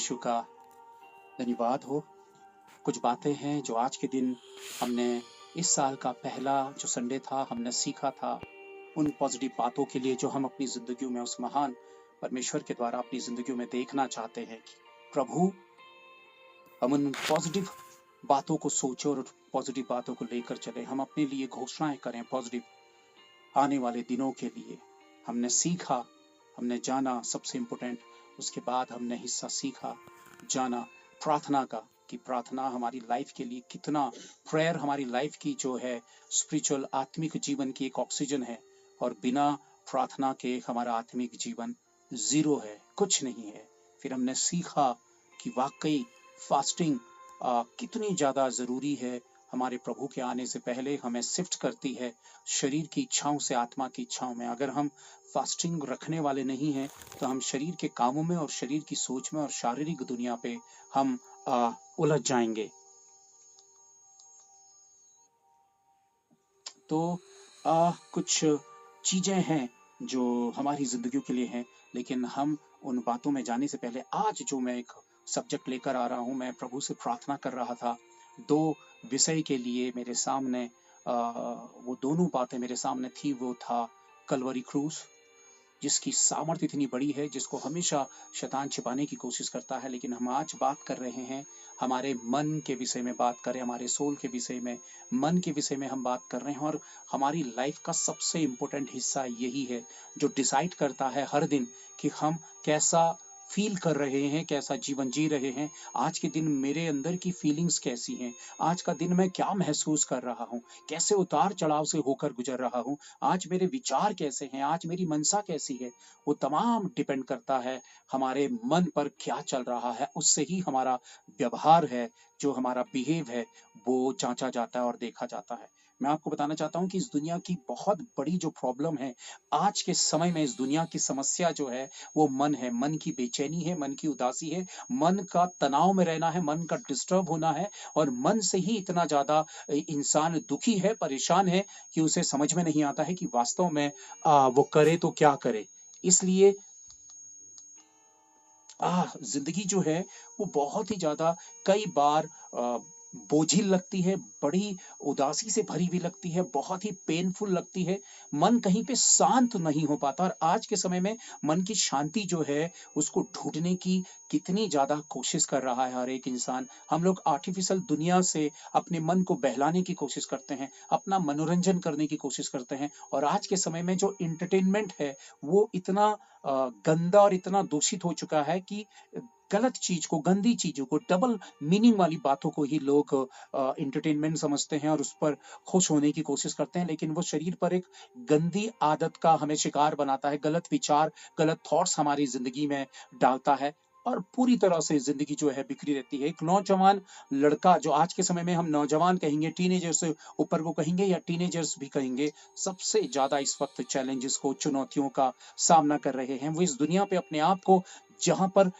यीशु का धन्यवाद हो। कुछ बातें हैं जो आज के दिन हमने इस साल का पहला जो संडे था हमने सीखा था, उन पॉजिटिव बातों के लिए जो हम अपनी जिंदगियों में उस महान परमेश्वर के द्वारा अपनी जिंदगियों में देखना चाहते हैं कि प्रभु हम उन पॉजिटिव बातों को सोचे और पॉजिटिव बातों को लेकर चले। हम अपने लिए घोषणाएं करें पॉजिटिव आने वाले दिनों के लिए। हमने सीखा, हमने जाना, सबसे इम्पोर्टेंट उसके बाद हमने हिस्सा सीखा जाना प्रार्थना का, कि प्रार्थना हमारी लाइफ के लिए कितना, प्रेयर हमारी लाइफ की जो है स्पिरिचुअल आत्मिक जीवन की एक ऑक्सीजन है, और बिना प्रार्थना के हमारा आत्मिक जीवन जीरो है, कुछ नहीं है। फिर हमने सीखा कि वाकई फास्टिंग कितनी ज़्यादा ज़रूरी है, हमारे प्रभु के आने से पहले हमें शिफ्ट करती है शरीर की इच्छाओं से आत्मा की इच्छाओं में। अगर हम फास्टिंग रखने वाले नहीं हैं तो हम शरीर के कामों में और शरीर की सोच में और शारीरिक दुनिया पे हम उलझ जाएंगे। तो कुछ चीजें हैं जो हमारी जिंदगियों के लिए हैं, लेकिन हम उन बातों में जाने से पहले आज जो मैं एक सब्जेक्ट लेकर आ रहा हूं, मैं प्रभु से प्रार्थना कर रहा था दो विषय के लिए। मेरे सामने वो दोनों बातें मेरे सामने थी। वो था कलवरी क्रूस, जिसकी सामर्थ्य इतनी बड़ी है, जिसको हमेशा शैतान छिपाने की कोशिश करता है। लेकिन हम आज बात कर रहे हैं हमारे मन के विषय में, बात करें हमारे सोल के विषय में, मन के विषय में हम बात कर रहे हैं। और हमारी लाइफ का सबसे इम्पोर्टेंट हिस्सा यही है जो डिसाइड करता है हर दिन कि हम कैसा फील कर रहे हैं, कैसा जीवन जी रहे हैं। आज के दिन मेरे अंदर की फीलिंग्स कैसी हैं, आज का दिन मैं क्या महसूस कर रहा हूँ, कैसे उतार चढ़ाव से होकर गुजर रहा हूँ, आज मेरे विचार कैसे हैं, आज मेरी मनसा कैसी है, वो तमाम डिपेंड करता है हमारे मन पर क्या चल रहा है। उससे ही हमारा व्यवहार है, जो हमारा बिहेव है, वो जांचा जाता है और देखा जाता है। मैं आपको बताना चाहता हूँ कि इस दुनिया की बहुत बड़ी जो प्रॉब्लम है आज के समय में, इस दुनिया की समस्या जो है वो मन है। मन की बेचैनी है, मन की उदासी है, मन का तनाव में रहना है, मन का डिस्टर्ब होना है। और मन से ही इतना ज्यादा इंसान दुखी है, परेशान है कि उसे समझ में नहीं आता है कि वास्तव में वो करे तो क्या करे। इसलिए जिंदगी जो है वो बहुत ही ज्यादा कई बार बोझिल लगती है, बड़ी उदासी से भरी हुई लगती है, बहुत ही पेनफुल लगती है। मन कहीं पे शांत नहीं हो पाता। और आज के समय में मन की शांति जो है उसको ढूंढने की कितनी ज्यादा कोशिश कर रहा है हर एक इंसान। हम लोग आर्टिफिशियल दुनिया से अपने मन को बहलाने की कोशिश करते हैं, अपना मनोरंजन करने की कोशिश करते हैं। और आज के समय में जो एंटरटेनमेंट है वो इतना गंदा और इतना दूषित हो चुका है कि गलत चीज को, गंदी चीजों को, डबल मीनिंग वाली बातों को ही लोग एंटरटेनमेंट समझते हैं और उस पर खुश होने की कोशिश करते हैं। लेकिन वो शरीर पर एक गंदी आदत का हमें शिकार बनाता है, गलत विचार, गलत थॉट्स हमारी जिंदगी में डालता है और पूरी तरह से जिंदगी जो है बिखरी रहती है। एक नौजवान लड़का, जो आज के समय में हम नौजवान कहेंगे, टीनेजर्स से ऊपर को कहेंगे या टीनेजर्स भी कहेंगे, सबसे ज्यादा इस वक्त चैलेंजेस को, चुनौतियों का सामना कर रहे हैं। वो इस दुनिया पे अपने आप को, जहां पर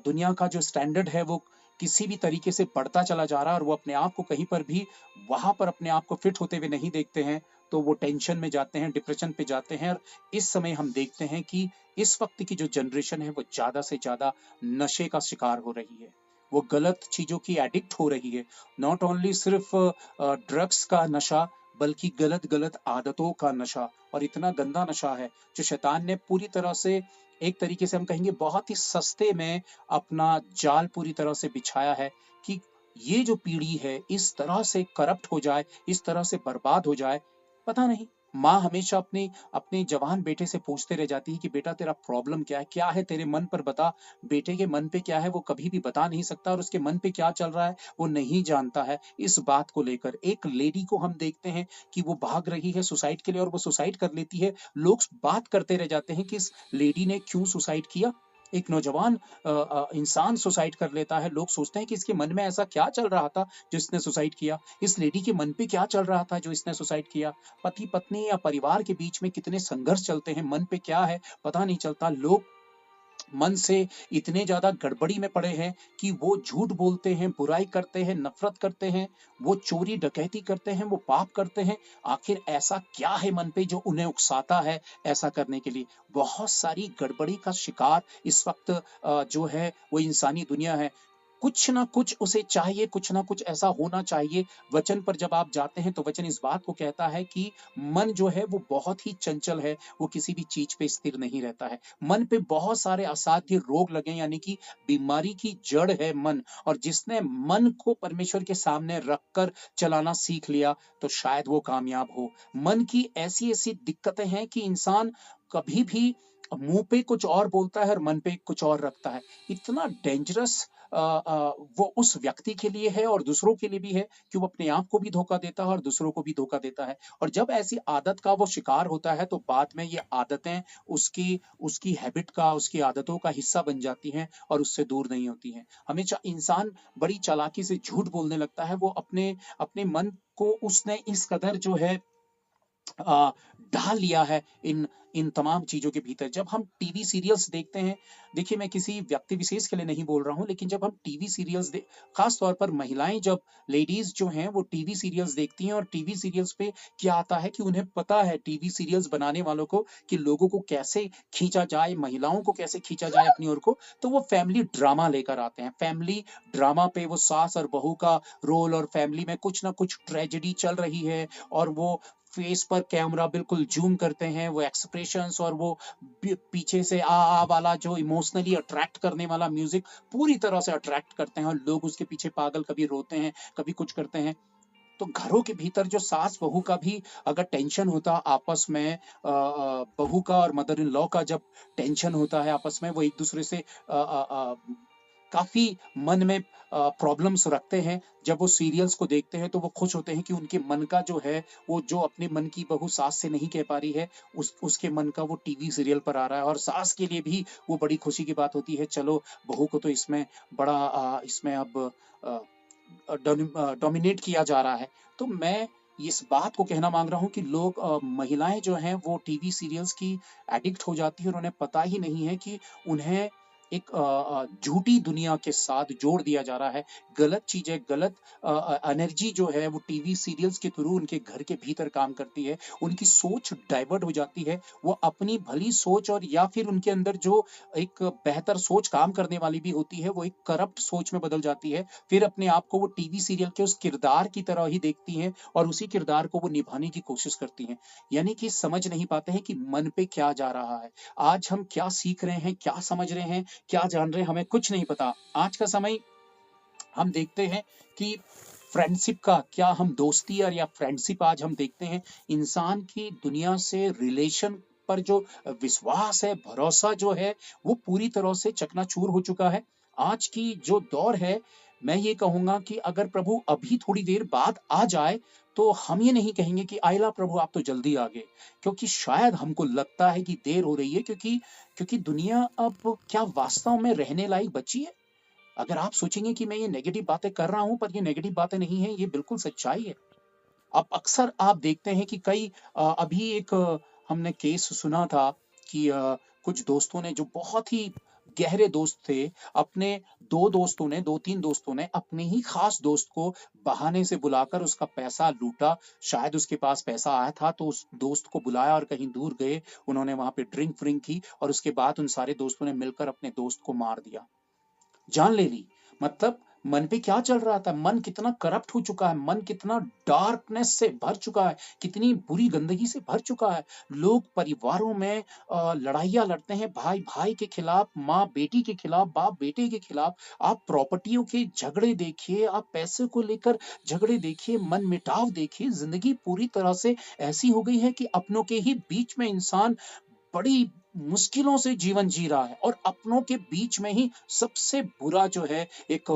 दुनिया का जो स्टैंडर्ड है वो किसी भी तरीके से बढ़ता चला जा रहा है और वो अपने आप को कहीं पर भी वहां पर अपने आप को फिट होते हुए नहीं देखते हैं, तो वो टेंशन में जाते हैं, डिप्रेशन पे जाते हैं। और इस समय हम देखते हैं कि इस वक्त की जो जनरेशन है वो ज्यादा से ज्यादा नशे का शिकार हो रही है, वो गलत चीजों की एडिक्ट हो रही है। नॉट ओनली सिर्फ ड्रग्स का नशा, बल्कि गलत गलत आदतों का नशा। और इतना गंदा नशा है जो शैतान ने पूरी तरह से, एक तरीके से हम कहेंगे बहुत ही सस्ते में अपना जाल पूरी तरह से बिछाया है कि ये जो पीढ़ी है इस तरह से करप्ट हो जाए, इस तरह से बर्बाद हो जाए। पता नहीं, माँ हमेशा अपने अपने जवान बेटे से पूछते रह जाती है कि बेटा तेरा प्रॉब्लम क्या है तेरे मन पर बता। बेटे के मन पे क्या है वो कभी भी बता नहीं सकता, और उसके मन पे क्या चल रहा है वो नहीं जानता है। इस बात को लेकर एक लेडी को हम देखते हैं कि वो भाग रही है सुसाइड के लिए और वो सुसाइड कर लेती है। लोग बात करते रह जाते हैं कि इस लेडी ने क्यों सुसाइड किया। एक नौजवान इंसान सुसाइड कर लेता है, लोग सोचते हैं कि इसके मन में ऐसा क्या चल रहा था जो इसने सुसाइड किया, इस लेडी के मन पे क्या चल रहा था जो इसने सुसाइड किया। पति पत्नी या परिवार के बीच में कितने संघर्ष चलते हैं, मन पे क्या है पता नहीं चलता। लोग मन से इतने ज्यादा गड़बड़ी में पड़े हैं कि वो झूठ बोलते हैं, बुराई करते हैं, नफरत करते हैं, वो चोरी डकैती करते हैं, वो पाप करते हैं। आखिर ऐसा क्या है मन पे जो उन्हें उकसाता है ऐसा करने के लिए? बहुत सारी गड़बड़ी का शिकार इस वक्त जो है वो इंसानी दुनिया है। कुछ ना कुछ उसे चाहिए, कुछ ना कुछ ऐसा होना चाहिए। वचन पर जब आप जाते हैं तो वचन इस बात को कहता है कि मन जो है वो बहुत ही चंचल है, वो किसी भी चीज पे स्थिर नहीं रहता है। मन पे बहुत सारे असाध्य रोग लगे, यानी कि बीमारी की जड़ है मन। और जिसने मन को परमेश्वर के सामने रखकर चलाना सीख लिया तो शायद वो कामयाब हो। मन की ऐसी ऐसी दिक्कतें हैं कि इंसान कभी भी मुंह पे कुछ और बोलता है और मन पे कुछ और रखता है। इतना डेंजरस वो उस व्यक्ति के लिए है और दूसरों के लिए भी है कि वो अपने आप को भी धोखा देता है और दूसरों को भी धोखा देता है। और जब ऐसी आदत का वो शिकार होता है तो बाद में ये आदतें उसकी उसकी हैबिट का, उसकी आदतों का हिस्सा बन जाती हैं और उससे दूर नहीं होती हैं। हमेशा इंसान बड़ी चालाकी से झूठ बोलने लगता है। वो अपने अपने मन को उसने इस कदर जो है अ, ढाल लिया है इन इन तमाम चीजों के भीतर। जब हम टीवी सीरियल्स देखते हैं, देखिए मैं किसी व्यक्ति विशेष के लिए नहीं बोल रहा हूं, लेकिन जब हम टीवी सीरियल्स खास तौर पर महिलाएं, जब लेडीज जो हैं वो टीवी सीरियल्स देखती हैं और टीवी सीरियल्स पे क्या आता है कि उन्हें पता है टीवी सीरियल्स बनाने वालों को कि लोगों को कैसे खींचा जाए, महिलाओं को कैसे खींचा जाए अपनी ओर को। तो वो फैमिली ड्रामा लेकर आते हैं। फैमिली ड्रामा पे वो सास और बहू का रोल, और फैमिली में कुछ ना कुछ ट्रेजेडी चल रही है और वो फेस पर कैमरा बिल्कुल जूम करते हैं, वो एक्सप्रेशंस और वो पीछे से आ वाला जो इमोशनली अट्रैक्ट करने वाला म्यूजिक पूरी तरह से अट्रैक्ट करते हैं और लोग उसके पीछे पागल, कभी रोते हैं, कभी कुछ करते हैं। तो घरों के भीतर जो सास बहू का भी अगर टेंशन होता आपस में, बहू का और मदर इन लॉ का जब टेंशन होता है आपस में, वो एक दूसरे से काफी मन में प्रॉब्लम्स रखते हैं। जब वो सीरियल्स को देखते हैं तो वो खुश होते हैं कि उनके मन का जो है, वो जो अपने मन की बहू सास से नहीं कह पा रही है, उसके मन का वो टीवी सीरियल पर आ रहा है। और सास के लिए भी वो बड़ी खुशी की बात होती है, चलो बहू को तो इसमें बड़ा इसमें अब डोमिनेट किया जा रहा है। तो मैं इस बात को कहना मांग रहा हूँ कि लोग, महिलाएं जो हैं वो टीवी सीरियल्स की एडिक्ट हो जाती है और उन्हें पता ही नहीं है कि उन्हें एक झूठी दुनिया के साथ जोड़ दिया जा रहा है। गलत चीजें, गलत एनर्जी जो है वो टीवी सीरियल्स के थ्रू उनके घर के भीतर काम करती है। उनकी सोच डाइवर्ट हो जाती है। वो अपनी भली सोच, और या फिर उनके अंदर जो एक बेहतर सोच काम करने वाली भी होती है, वो एक करप्ट सोच में बदल जाती है। फिर अपने आप को वो टीवी सीरियल के उस किरदार की तरह ही देखती हैं और उसी किरदार को वो निभाने की कोशिश करती हैं। यानी कि समझ नहीं पाते हैं कि मन पे क्या जा रहा है। आज हम क्या सीख रहे हैं, क्या समझ रहे हैं, क्या जान रहे हैं, हमें कुछ नहीं पता। आज का समय हम देखते हैं कि फ्रेंडशिप का क्या, हम दोस्ती और या फ्रेंडशिप आज हम देखते हैं, इंसान की दुनिया से रिलेशन पर जो विश्वास है, भरोसा जो है, वो पूरी तरह से चकनाचूर हो चुका है। आज की जो दौर है, मैं ये कहूंगा कि अगर प्रभु अभी थोड़ी देर बाद आ जाए तो हम ये नहीं कहेंगे कि आइला प्रभु आप तो जल्दी आ गए, क्योंकि शायद हमको लगता है कि देर हो रही है, क्योंकि क्योंकि दुनिया अब क्या वास्तव में रहने लायक बची है? अगर आप सोचेंगे कि मैं ये नेगेटिव बातें कर रहा हूं, पर ये नेगेटिव बातें नहीं है, ये बिल्कुल सच्चाई है। अब अक्सर आप देखते हैं कि कई अभी एक हमने केस सुना था कि कुछ दोस्तों ने, जो बहुत ही गहरे दोस्त थे, अपने दो तीन दोस्तों ने अपने ही खास दोस्त को बहाने से बुलाकर उसका पैसा लूटा। शायद उसके पास पैसा आया था तो उस दोस्त को बुलाया और कहीं दूर गए, उन्होंने वहां पे ड्रिंक व्रिंक की और उसके बाद उन सारे दोस्तों ने मिलकर अपने दोस्त को मार दिया, जान ले ली। मतलब मन पे क्या चल रहा था, मन कितना करप्ट हो चुका है, मन कितना डार्कनेस से भर चुका है, कितनी बुरी गंदगी से भर चुका है। लोग परिवारों में लड़ाइयाँ लड़ते हैं, भाई भाई के खिलाफ, माँ बेटी के खिलाफ, बाप बेटे के खिलाफ। आप प्रॉपर्टियों के झगड़े देखिए, आप पैसे को लेकर झगड़े देखिए, मन मिटाव देखिए। जिंदगी पूरी तरह से ऐसी हो गई है कि अपनों के ही बीच में इंसान बड़ी मुश्किलों से जीवन जी रहा है और अपनों के बीच में ही सबसे बुरा जो है एक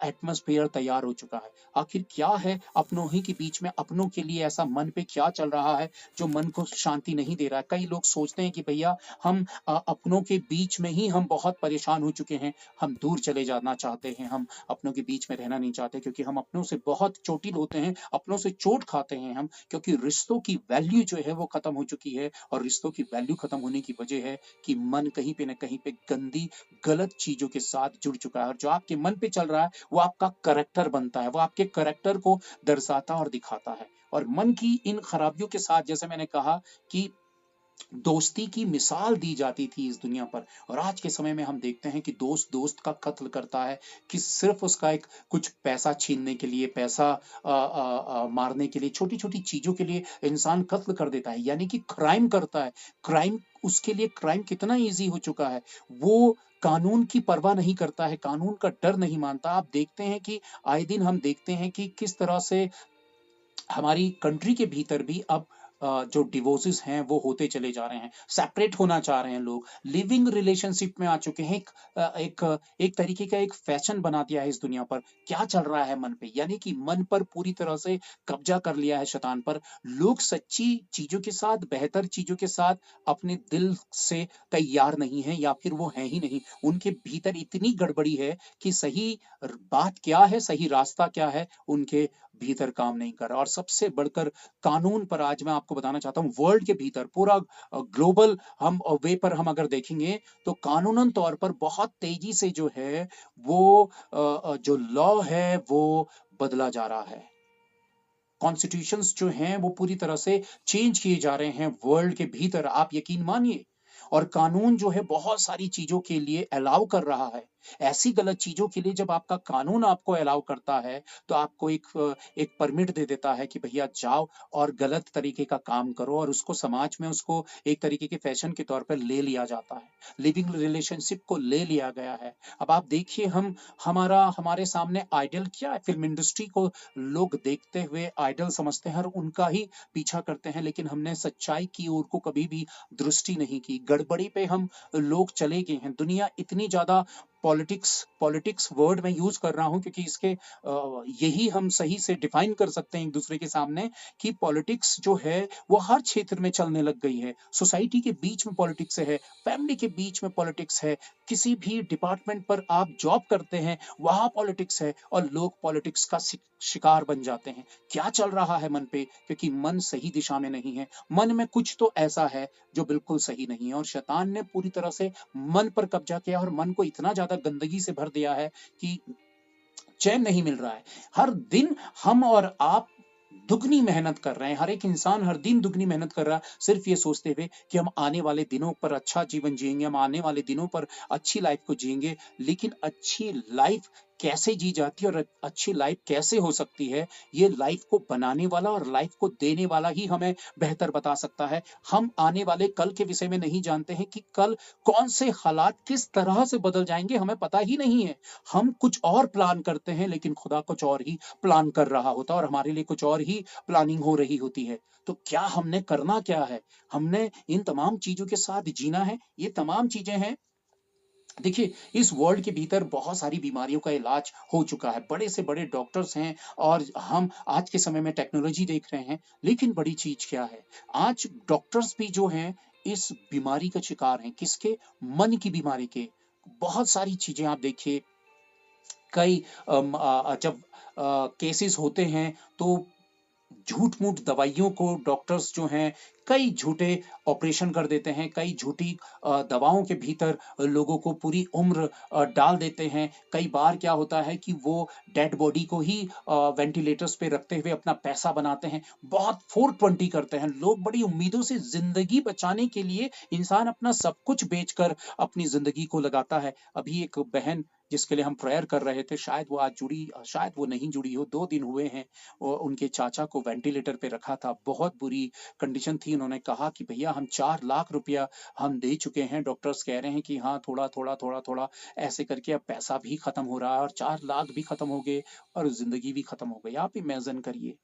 एटमॉस्फेयर तैयार हो चुका है। आखिर क्या है अपनों ही के बीच में, अपनों के लिए ऐसा मन पे क्या चल रहा है जो मन को शांति नहीं दे रहा है? कई लोग सोचते हैं कि भैया हम अपनों के बीच में ही हम बहुत परेशान हो चुके हैं, हम दूर चले जाना चाहते हैं, हम अपनों के बीच में रहना नहीं चाहते, क्योंकि हम अपनों से बहुत चोटिल होते हैं, अपनों से चोट खाते हैं हम, क्योंकि रिश्तों की वैल्यू जो है वो खत्म हो चुकी है। और रिश्तों की वैल्यू खत्म होने की वजह है कि मन कहीं पे न कहीं पे गंदी गलत चीजों के साथ जुड़ चुका है, और जो आपके मन पे चल रहा है वो आपका करैक्टर बनता है, वो आपके करैक्टर को दर्शाता और दिखाता है। और मन की इन खराबियों के साथ, जैसे मैंने कहा कि दोस्ती की मिसाल दी जाती थी इस दुनिया पर, और आज के समय में हम देखते हैं कि दोस्त दोस्त का कत्ल करता है कि सिर्फ उसका एक कुछ पैसा छीनने के लिए, पैसा मारने के लिए, छोटी छोटी चीजों के लिए इंसान कत्ल कर देता है, यानी कि क्राइम करता है। क्राइम, उसके लिए क्राइम कितना इजी हो चुका है, वो कानून की परवाह नहीं करता है, कानून का डर नहीं मानता। आप देखते हैं कि आए दिन हम देखते हैं कि किस तरह से हमारी कंट्री के भीतर भी अब जो डिवोर्सेस हैं वो होते चले जा रहे हैं, सेपरेट होना चाह रहे हैं लोग, लिविंग रिलेशनशिप में आ चुके हैं। एक तरीके का एक फैशन बना दिया है इस दुनिया पर। क्या चल रहा है मन पे, यानी कि मन पर पूरी तरह से कब्जा कर लिया है शैतान पर। लोग सच्ची चीजों के साथ, बेहतर चीजों के साथ अपने दिल से तैयार नहीं है, या फिर वो है ही नहीं। उनके भीतर इतनी गड़बड़ी है कि सही बात क्या है, सही रास्ता क्या है, उनके भीतर काम नहीं कर रहा। और सबसे बढ़कर कानून पर आज मैं आपको बताना चाहता हूँ, वर्ल्ड के भीतर पूरा ग्लोबल हम वे पर हम अगर देखेंगे तो कानूनन तौर पर बहुत तेजी से जो है वो जो लॉ है वो बदला जा रहा है। कॉन्स्टिट्यूशंस जो हैं वो पूरी तरह से चेंज किए जा रहे हैं वर्ल्ड के भीतर, आप यकीन मानिए। और कानून जो है बहुत सारी चीजों के लिए अलाउ कर रहा है। ऐसी गलत चीजों के लिए जब आपका कानून आपको अलाउ करता है तो आपको एक परमिट दे देता है कि भैया जाओ और गलत तरीके का काम करो, और उसको समाज में उसको एक तरीके के फैशन के तौर पर ले लिया जाता है। लिविंग रिलेशनशिप को ले लिया गया है। अब आप देखिए, हमारे सामने आइडल क्या है, फिल्म इंडस्ट्री को लोग देखते हुए आइडल समझते हैं और उनका ही पीछा करते हैं, लेकिन हमने सच्चाई की ओर को कभी भी दृष्टि नहीं की। गड़बड़ी पे हम लोग चले गए हैं। दुनिया इतनी ज्यादा पॉलिटिक्स पॉलिटिक्स वर्ड में यूज कर रहा हूं क्योंकि इसके यही हम सही से डिफाइन कर सकते हैं एक दूसरे के सामने कि पॉलिटिक्स जो है वो हर क्षेत्र में चलने लग गई है। सोसाइटी के बीच में पॉलिटिक्स है, फैमिली के बीच में पॉलिटिक्स है, किसी भी डिपार्टमेंट पर आप जॉब करते हैं वहां पॉलिटिक्स है, और लोग पॉलिटिक्स का शिकार बन जाते हैं। क्या चल रहा है मन पे, क्योंकि मन सही दिशा में नहीं है। मन में कुछ तो ऐसा है जो बिल्कुल सही नहीं है, और शैतान ने पूरी तरह से मन पर कब्जा किया और मन को इतना ज्यादा गंदगी से भर दिया है कि चैन नहीं मिल रहा है। हर दिन हम और आप दुगनी मेहनत कर रहे हैं, हर एक इंसान हर दिन दुगनी मेहनत कर रहा है, सिर्फ ये सोचते हुए कि हम आने वाले दिनों पर अच्छा जीवन जिएंगे, हम आने वाले दिनों पर अच्छी लाइफ को जिएंगे। लेकिन अच्छी लाइफ कैसे जी जाती है और अच्छी लाइफ कैसे हो सकती है, ये लाइफ को बनाने वाला और लाइफ को देने वाला ही हमें बेहतर बता सकता है। हम आने वाले कल के विषय में नहीं जानते हैं कि कल कौन से हालात किस तरह से बदल जाएंगे, हमें पता ही नहीं है। हम कुछ और प्लान करते हैं लेकिन खुदा कुछ और ही प्लान कर रहा होता है, और हमारे लिए कुछ और ही प्लानिंग हो रही होती है। तो क्या हमने करना क्या है, हमने इन तमाम चीजों के साथ जीना है। ये तमाम चीजें हैं। देखिए, इस वर्ल्ड के भीतर बहुत सारी बीमारियों का इलाज हो चुका है, बड़े से बड़े डॉक्टर्स हैं, और हम आज के समय में टेक्नोलॉजी देख रहे हैं। लेकिन बड़ी चीज क्या है, आज डॉक्टर्स भी जो हैं इस बीमारी का शिकार हैं। किसके? मन की बीमारी के। बहुत सारी चीजें आप देखिए, कई जब केसेस होते हैं तो झूठ मूठ दवाइयों को डॉक्टर्स जो हैं कई झूठे ऑपरेशन कर देते हैं, कई झूठी दवाओं के भीतर लोगों को पूरी उम्र डाल देते हैं। कई बार क्या होता है कि वो डेड बॉडी को ही वेंटिलेटर्स पे रखते हुए अपना पैसा बनाते हैं, बहुत 420 करते हैं। लोग बड़ी उम्मीदों से, जिंदगी बचाने के लिए इंसान अपना सब कुछ बेचकर अपनी जिंदगी को लगाता है। अभी एक बहन जिसके लिए हम प्रेयर कर रहे थे, शायद वो आज जुड़ी, शायद वो नहीं जुड़ी हो, 2 दिन हुए हैं उनके चाचा को वेंटिलेटर पे रखा था, बहुत बुरी कंडीशन थी। उन्होंने कहा कि भैया हम 4 लाख रुपया हम दे चुके हैं, डॉक्टर्स कह रहे हैं कि हाँ थोड़ा थोड़ा थोड़ा थोड़ा ऐसे करके अब पैसा भी खत्म हो रहा है, और 4 लाख भी खत्म हो गए और जिंदगी भी खत्म हो गई। आप इमेजिन करिए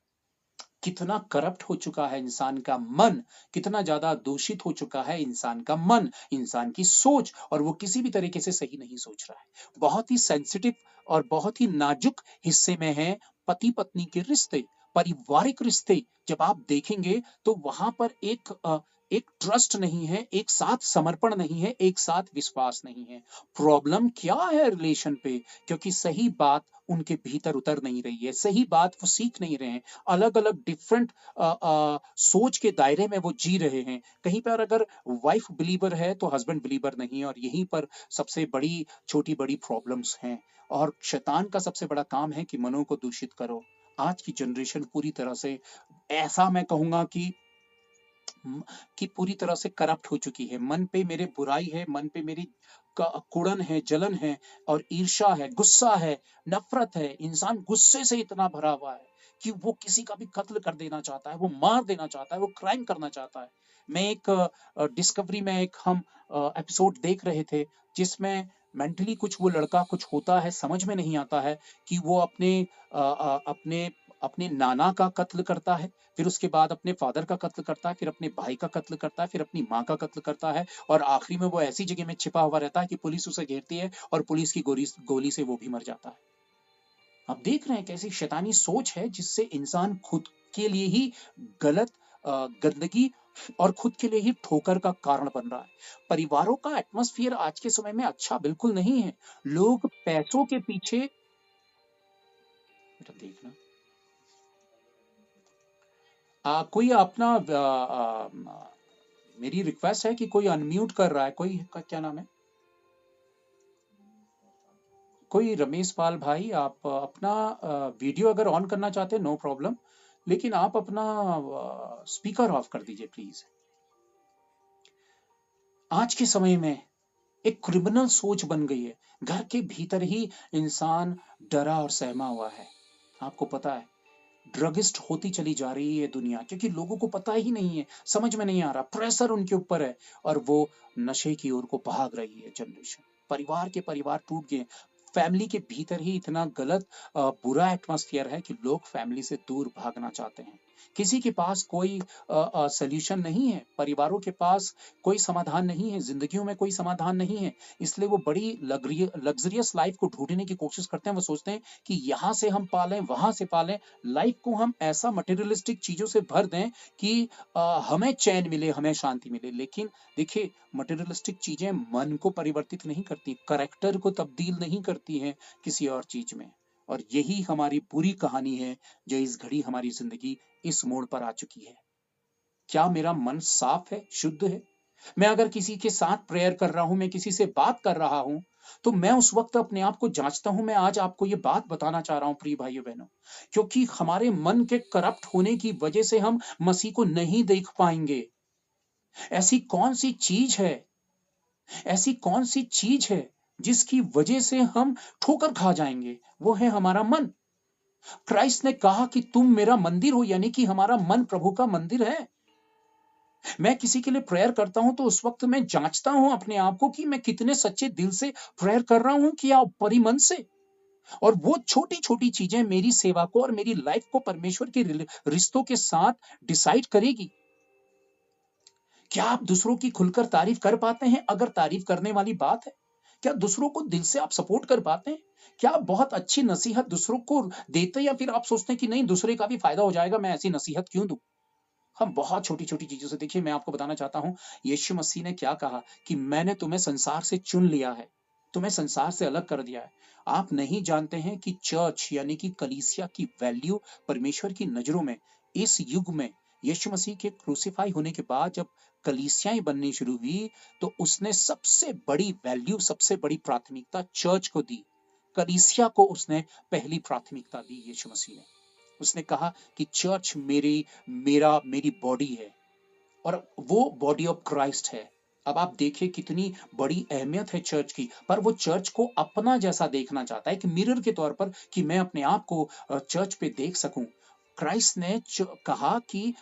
कितना करप्ट हो चुका है इंसान का मन, कितना ज्यादा दूषित हो चुका है इंसान का मन, इंसान की सोच, और वो किसी भी तरीके से सही नहीं सोच रहा है। बहुत ही सेंसिटिव और बहुत ही नाजुक हिस्से में है पति पत्नी के रिश्ते। पारिवारिक रिश्ते जब आप देखेंगे तो वहां पर एक ट्रस्ट नहीं है, एक साथ समर्पण नहीं है, एक साथ विश्वास नहीं है। प्रॉब्लम क्या है रिलेशन पे? क्योंकि सही बात उनके भीतर उतर नहीं रही है, सही बात वो सीख नहीं रहे हैं, अलग अलग डिफरेंट सोच के दायरे में वो जी रहे हैं। कहीं पर अगर वाइफ बिलीवर है तो हस्बैंड बिलीवर नहीं है, और यहीं पर सबसे बड़ी छोटी बड़ी प्रॉब्लम्स हैं। और शैतान का सबसे बड़ा काम है कि मनों को दूषित करो। आज की जनरेशन पूरी तरह से, ऐसा मैं कहूंगा कि पूरी तरह से करप्ट हो चुकी है। मन पे मेरे बुराई है, मन पे मेरी कुड़न है, जलन है, और ईर्ष्या है, गुस्सा है, नफरत है। इंसान गुस्से से इतना भरा हुआ है कि वो किसी का भी कत्ल कर देना चाहता है, वो मार देना चाहता है, वो क्राइम करना चाहता है। मैं एक डिस्कवरी में एक हम एपिसोड देख रहे थे जिसमें मेंटली कुछ वो लड़का कुछ होता है, समझ में नहीं आता है कि वो अपने अपने नाना का कत्ल करता है, फिर उसके बाद अपने फादर का कत्ल करता है, फिर अपने भाई का कत्ल करता है, फिर अपनी माँ का कत्ल करता है, और आखिरी में वो ऐसी जगह में छिपा हुआ रहता है कि पुलिस उसे घेरती है और पुलिस की गोली से वो भी मर जाता है। आप देख रहे हैं कैसी शैतानी सोच है जिससे इंसान खुद के लिए ही गलत गंदगी और खुद के लिए ही ठोकर का कारण बन रहा है। परिवारों का एटमॉस्फेयर आज के समय में अच्छा बिल्कुल नहीं है। लोग पैसों के पीछे, बेटा देखना, कोई अपना मेरी रिक्वेस्ट है कि कोई अनम्यूट कर रहा है, कोई का क्या नाम है, कोई रमेश पाल भाई, आप अपना वीडियो अगर ऑन करना चाहते हैं नो प्रॉब्लम, लेकिन आप अपना स्पीकर ऑफ कर दीजिए प्लीज। आज के समय में एक क्रिमिनल सोच बन गई है, घर के भीतर ही इंसान डरा और सहमा हुआ है। आपको पता है ड्रगिस्ट होती चली जा रही है दुनिया, क्योंकि लोगों को पता ही नहीं है, समझ में नहीं आ रहा, प्रेशर उनके ऊपर है, और वो नशे की ओर को भाग रही है जनरेशन। परिवार के परिवार टूट गए। फैमिली के भीतर ही इतना गलत बुरा एटमॉस्फेयर है कि लोग फैमिली से दूर भागना चाहते हैं। किसी के पास कोई सोल्यूशन नहीं है, परिवारों के पास कोई समाधान नहीं है, जिंदगियों में कोई समाधान नहीं है। इसलिए वो बड़ी लग्जरियस लाइफ को ढूंढने की कोशिश करते हैं। वो सोचते हैं कि यहाँ से हम पालें, वहां से पालें, लाइफ को हम ऐसा मटेरियलिस्टिक चीजों से भर दें कि हमें चैन मिले, हमें शांति मिले। लेकिन देखिए, मटेरियलिस्टिक चीजें मन को परिवर्तित नहीं करती, करेक्टर को तब्दील नहीं करती हैं किसी और चीज में। और यही हमारी पूरी कहानी है जो इस घड़ी हमारी जिंदगी इस मोड़ पर आ चुकी है। क्या मेरा मन साफ है, शुद्ध है? मैं अगर किसी के साथ प्रेयर कर रहा हूं, मैं किसी से बात कर रहा हूं, तो मैं उस वक्त अपने आप को जांचता हूं। मैं आज आपको ये बात बताना चाह रहा हूं प्रिय भाइयों बहनों, क्योंकि हमारे मन के करप्ट होने की वजह से हम मसीह को नहीं देख पाएंगे। ऐसी कौन सी चीज है, ऐसी कौन सी चीज है जिसकी वजह से हम ठोकर खा जाएंगे? वो है हमारा मन। क्राइस्ट ने कहा कि तुम मेरा मंदिर हो, यानी कि हमारा मन प्रभु का मंदिर है। मैं किसी के लिए प्रेयर करता हूं तो उस वक्त मैं जांचता हूं अपने आप को कि मैं कितने सच्चे दिल से प्रेयर कर रहा हूं, कि या परिमन से। और वो छोटी छोटी चीजें मेरी सेवा को और मेरी लाइफ को परमेश्वर के रिश्तों के साथ डिसाइड करेगी। क्या आप दूसरों की खुलकर तारीफ कर पाते हैं? अगर तारीफ करने वाली बात है, क्या दूसरों को दिल से आप सपोर्ट कर पाते हैं? क्या आप बहुत अच्छी नसीहत दूसरों को देते हैं, या फिर आप सोचते हैं कि नहीं, दूसरे का भी फायदा हो जाएगा, मैं ऐसी नसीहत क्यों दूं? हम बहुत छोटी छोटी चीजों से, देखिए मैं आपको बताना चाहता हूं, यीशु मसीह ने क्या कहा कि मैंने तुम्हें संसार से चुन लिया है, तुम्हें संसार से अलग कर दिया है। आप नहीं जानते हैं कि चर्च यानी कि कलीसिया की वैल्यू परमेश्वर की नजरों में इस युग में, यीशु मसीह के क्रूसीफाई होने के बाद जब कलीसियाएं बननी शुरू हुई, तो उसने सबसे बड़ी वैल्यू, सबसे बड़ी प्राथमिकता चर्च को दी। कलीसिया को उसने पहली प्राथमिकता दी यीशु मसीह ने। उसने कहा कि चर्च मेरी बॉडी है, और वो बॉडी ऑफ क्राइस्ट है। अब आप देखिए कितनी बड़ी अहमियत है चर्च की, पर वो चर्च को अपना जैसा देखना चाहता है, कि मिरर के तौर पर, कि मैं अपने आप को चर्च पे देख सकूं। क्राइस्ट ने कहा कि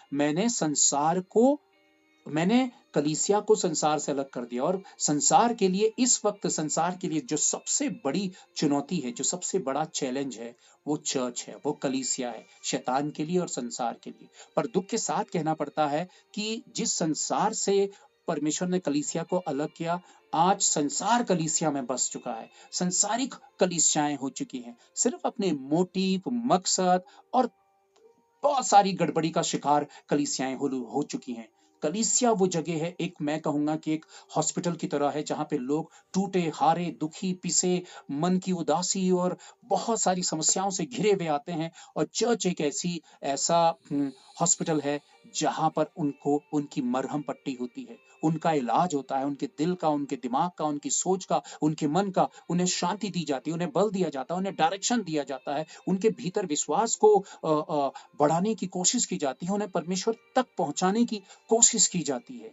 मैंने कलीसिया को संसार से अलग कर दिया, और संसार के लिए, इस वक्त संसार के लिए जो सबसे बड़ी चुनौती है, जो सबसे बड़ा चैलेंज है, वो चर्च है, वो कलीसिया है, शैतान के लिए और संसार के लिए। पर दुख के साथ कहना पड़ता है कि जिस संसार से परमेश्वर ने कलीसिया को अलग किया, आज संसार कलीसिया में बस चुका है। संसारिक कलीसियाएं हो चुकी हैं, सिर्फ अपने मोटिव, मकसद और बहुत सारी गड़बड़ी का शिकार कलीसियाएं हो चुकी हैं। कलीसिया वो जगह है, एक मैं कहूंगा कि एक हॉस्पिटल की तरह है, जहां पे लोग टूटे हारे, दुखी, पिसे, मन की उदासी और बहुत सारी समस्याओं से घिरे हुए आते हैं। और चर्च एक ऐसा हॉस्पिटल है जहां पर उनको उनकी मरहम पट्टी होती है, उनका इलाज होता है, उनके दिल का, उनके दिमाग का, उनकी सोच का, उनके मन का, उन्हें शांति दी जाती है, उन्हें बल दिया जाता है, उन्हें डायरेक्शन दिया जाता है, उनके भीतर विश्वास को बढ़ाने की कोशिश की जाती है, उन्हें परमेश्वर तक पहुंचाने की कोशिश की जाती है।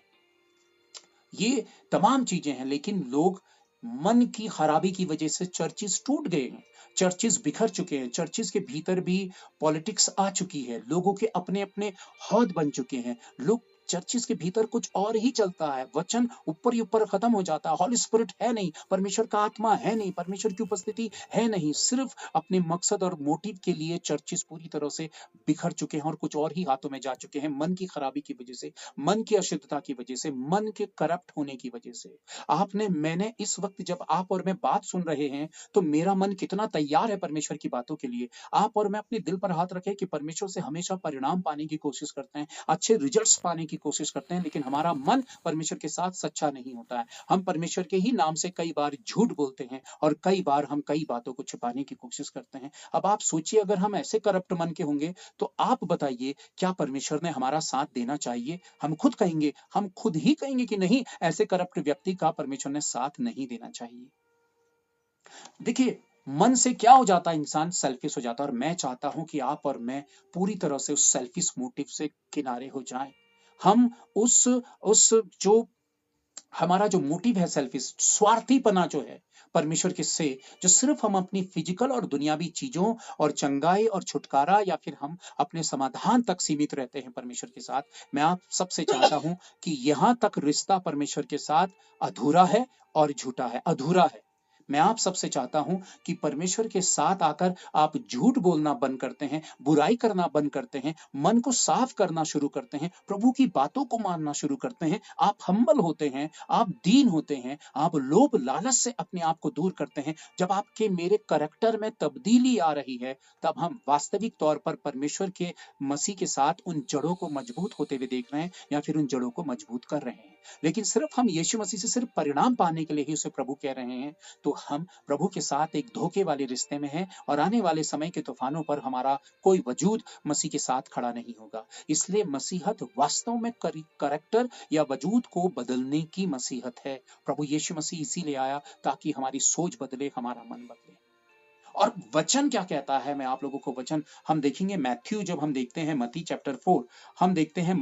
ये तमाम चीजें हैं, लेकिन लोग मन की खराबी की वजह से चर्चिस टूट गए हैं, चर्चिस बिखर चुके हैं, चर्चिस के भीतर भी पॉलिटिक्स आ चुकी है, लोगों के अपने अपने हौद बन चुके हैं, लोग चर्चिस के भीतर कुछ और ही चलता है, वचन ऊपर ही ऊपर खत्म हो जाता है, हॉली स्पिरिट है नहीं, परमेश्वर का आत्मा है नहीं, परमेश्वर की उपस्थिति है नहीं, सिर्फ अपने मकसद और मोटिव के लिए चर्चिस पूरी तरह से बिखर चुके हैं और कुछ और ही हाथों में जा चुके हैं, मन की खराबी की वजह से, मन की अशुद्धता की वजह से, मन के करप्ट होने की वजह से। मैंने इस वक्त जब आप और मैं बात सुन रहे हैं, तो मेरा मन कितना तैयार है परमेश्वर की बातों के लिए। आप और मैं अपने दिल पर हाथ रखें कि परमेश्वर से हमेशा परिणाम पाने की कोशिश करते हैं, अच्छे रिजल्ट्स पाने की कोशिश करते हैं, लेकिन हमारा मन परमेश्वर के साथ सच्चा नहीं होता है। हम परमेश्वर के ही नाम से कई बार झूठ बोलते हैं और कई बार हम कई बातों को छिपाने की कोशिश करते हैं। अब आप सोचिए, अगर हम ऐसे करप्ट मन के होंगे, तो आप बताइए, क्या परमेश्वर ने हमारा साथ देना चाहिए? हम खुद ही कहेंगे कि नहीं, ऐसे करप्ट व्यक्ति का परमेश्वर ने साथ नहीं देना चाहिए। देखिए, मन से क्या हो जाता है, इंसान सेल्फिश हो जाता है, और मैं चाहता हूं कि आप और मैं पूरी तरह से उस सेल्फिश मोटिव से किनारे हो जाएं। हम उस जो हमारा जो मोटिव है, सेल्फिश स्वार्थीपना जो है परमेश्वर के से, जो सिर्फ हम अपनी फिजिकल और दुनियावी चीजों और चंगाई और छुटकारा या फिर हम अपने समाधान तक सीमित रहते हैं परमेश्वर के साथ। मैं आप सबसे चाहता हूं कि यहां तक रिश्ता परमेश्वर के साथ अधूरा है और झूठा है, अधूरा है। मैं आप सबसे चाहता हूं कि परमेश्वर के साथ आकर आप झूठ बोलना बंद करते हैं, बुराई करना बंद करते हैं, मन को साफ करना शुरू करते हैं, प्रभु की बातों को मानना शुरू करते हैं, आप हम्बल होते हैं, आप दीन होते हैं, आप लोभ लालच से अपने आप को दूर करते हैं। जब आपके मेरे करैक्टर में तब्दीली आ रही है, तब हम वास्तविक तौर पर परमेश्वर के मसीह के साथ उन जड़ों को मजबूत होते हुए देख रहे हैं, या फिर उन जड़ों को मजबूत कर रहे हैं। लेकिन सिर्फ हम यीशु मसीह से सिर्फ परिणाम पाने के लिए ही उसे प्रभु कह रहे हैं, तो हम प्रभु के साथ एक धोखे वाले रिश्ते में हैं, और आने वाले समय के तूफानों पर हमारा कोई वजूद मसीह के साथ खड़ा नहीं होगा। इसलिए मसीहत वास्तव में करैक्टर या वजूद को बदलने की मसीहत है। प्रभु यीशु मसीह इसीलिए आया ताकि हमारी सोच बदले, हमारा मन बदले। और वचन क्या कहता है, मैं आप लोगों को वचन हम देखेंगे। मैथ्यू, जब हम देखते हैं मत्ती चैप्टर 4, हम देखते हैं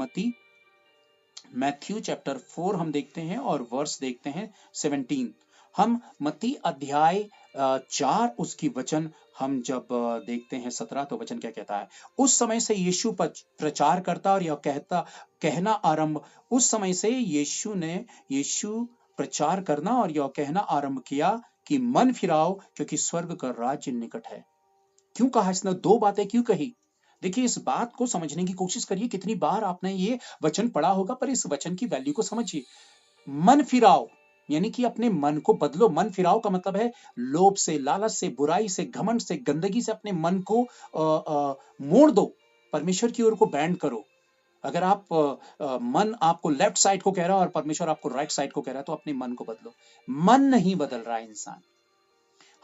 मैथ्यू चैप्टर 4 हम देखते हैं और वर्स देखते हैं 17। हम मत्ती अध्याय 4 उसकी वचन हम जब देखते हैं 17, तो वचन क्या कहता है। उस समय से यीशु प्रचार करता और यह कहना आरंभ उस समय से यीशु प्रचार करना और यह कहना आरंभ किया कि मन फिराओ, क्योंकि स्वर्ग का राज्य निकट है। क्यों कहा इसने, दो बातें क्यों कही? देखिए, इस बात को समझने की कोशिश करिए। कितनी बार आपने ये वचन पढ़ा होगा, पर इस वचन की वैल्यू को समझिए। मन फिराओ यानी कि अपने मन को बदलो। मन फिराओ का मतलब है लोभ से, लालच से, बुराई से, घमंड से, गंदगी से अपने मन को मोड़ दो, परमेश्वर की ओर को बैंड करो। अगर मन आपको लेफ्ट साइड को कह रहा है और परमेश्वर आपको राइट साइड को कह रहा है, तो अपने मन को बदलो। मन नहीं बदल रहा है इंसान।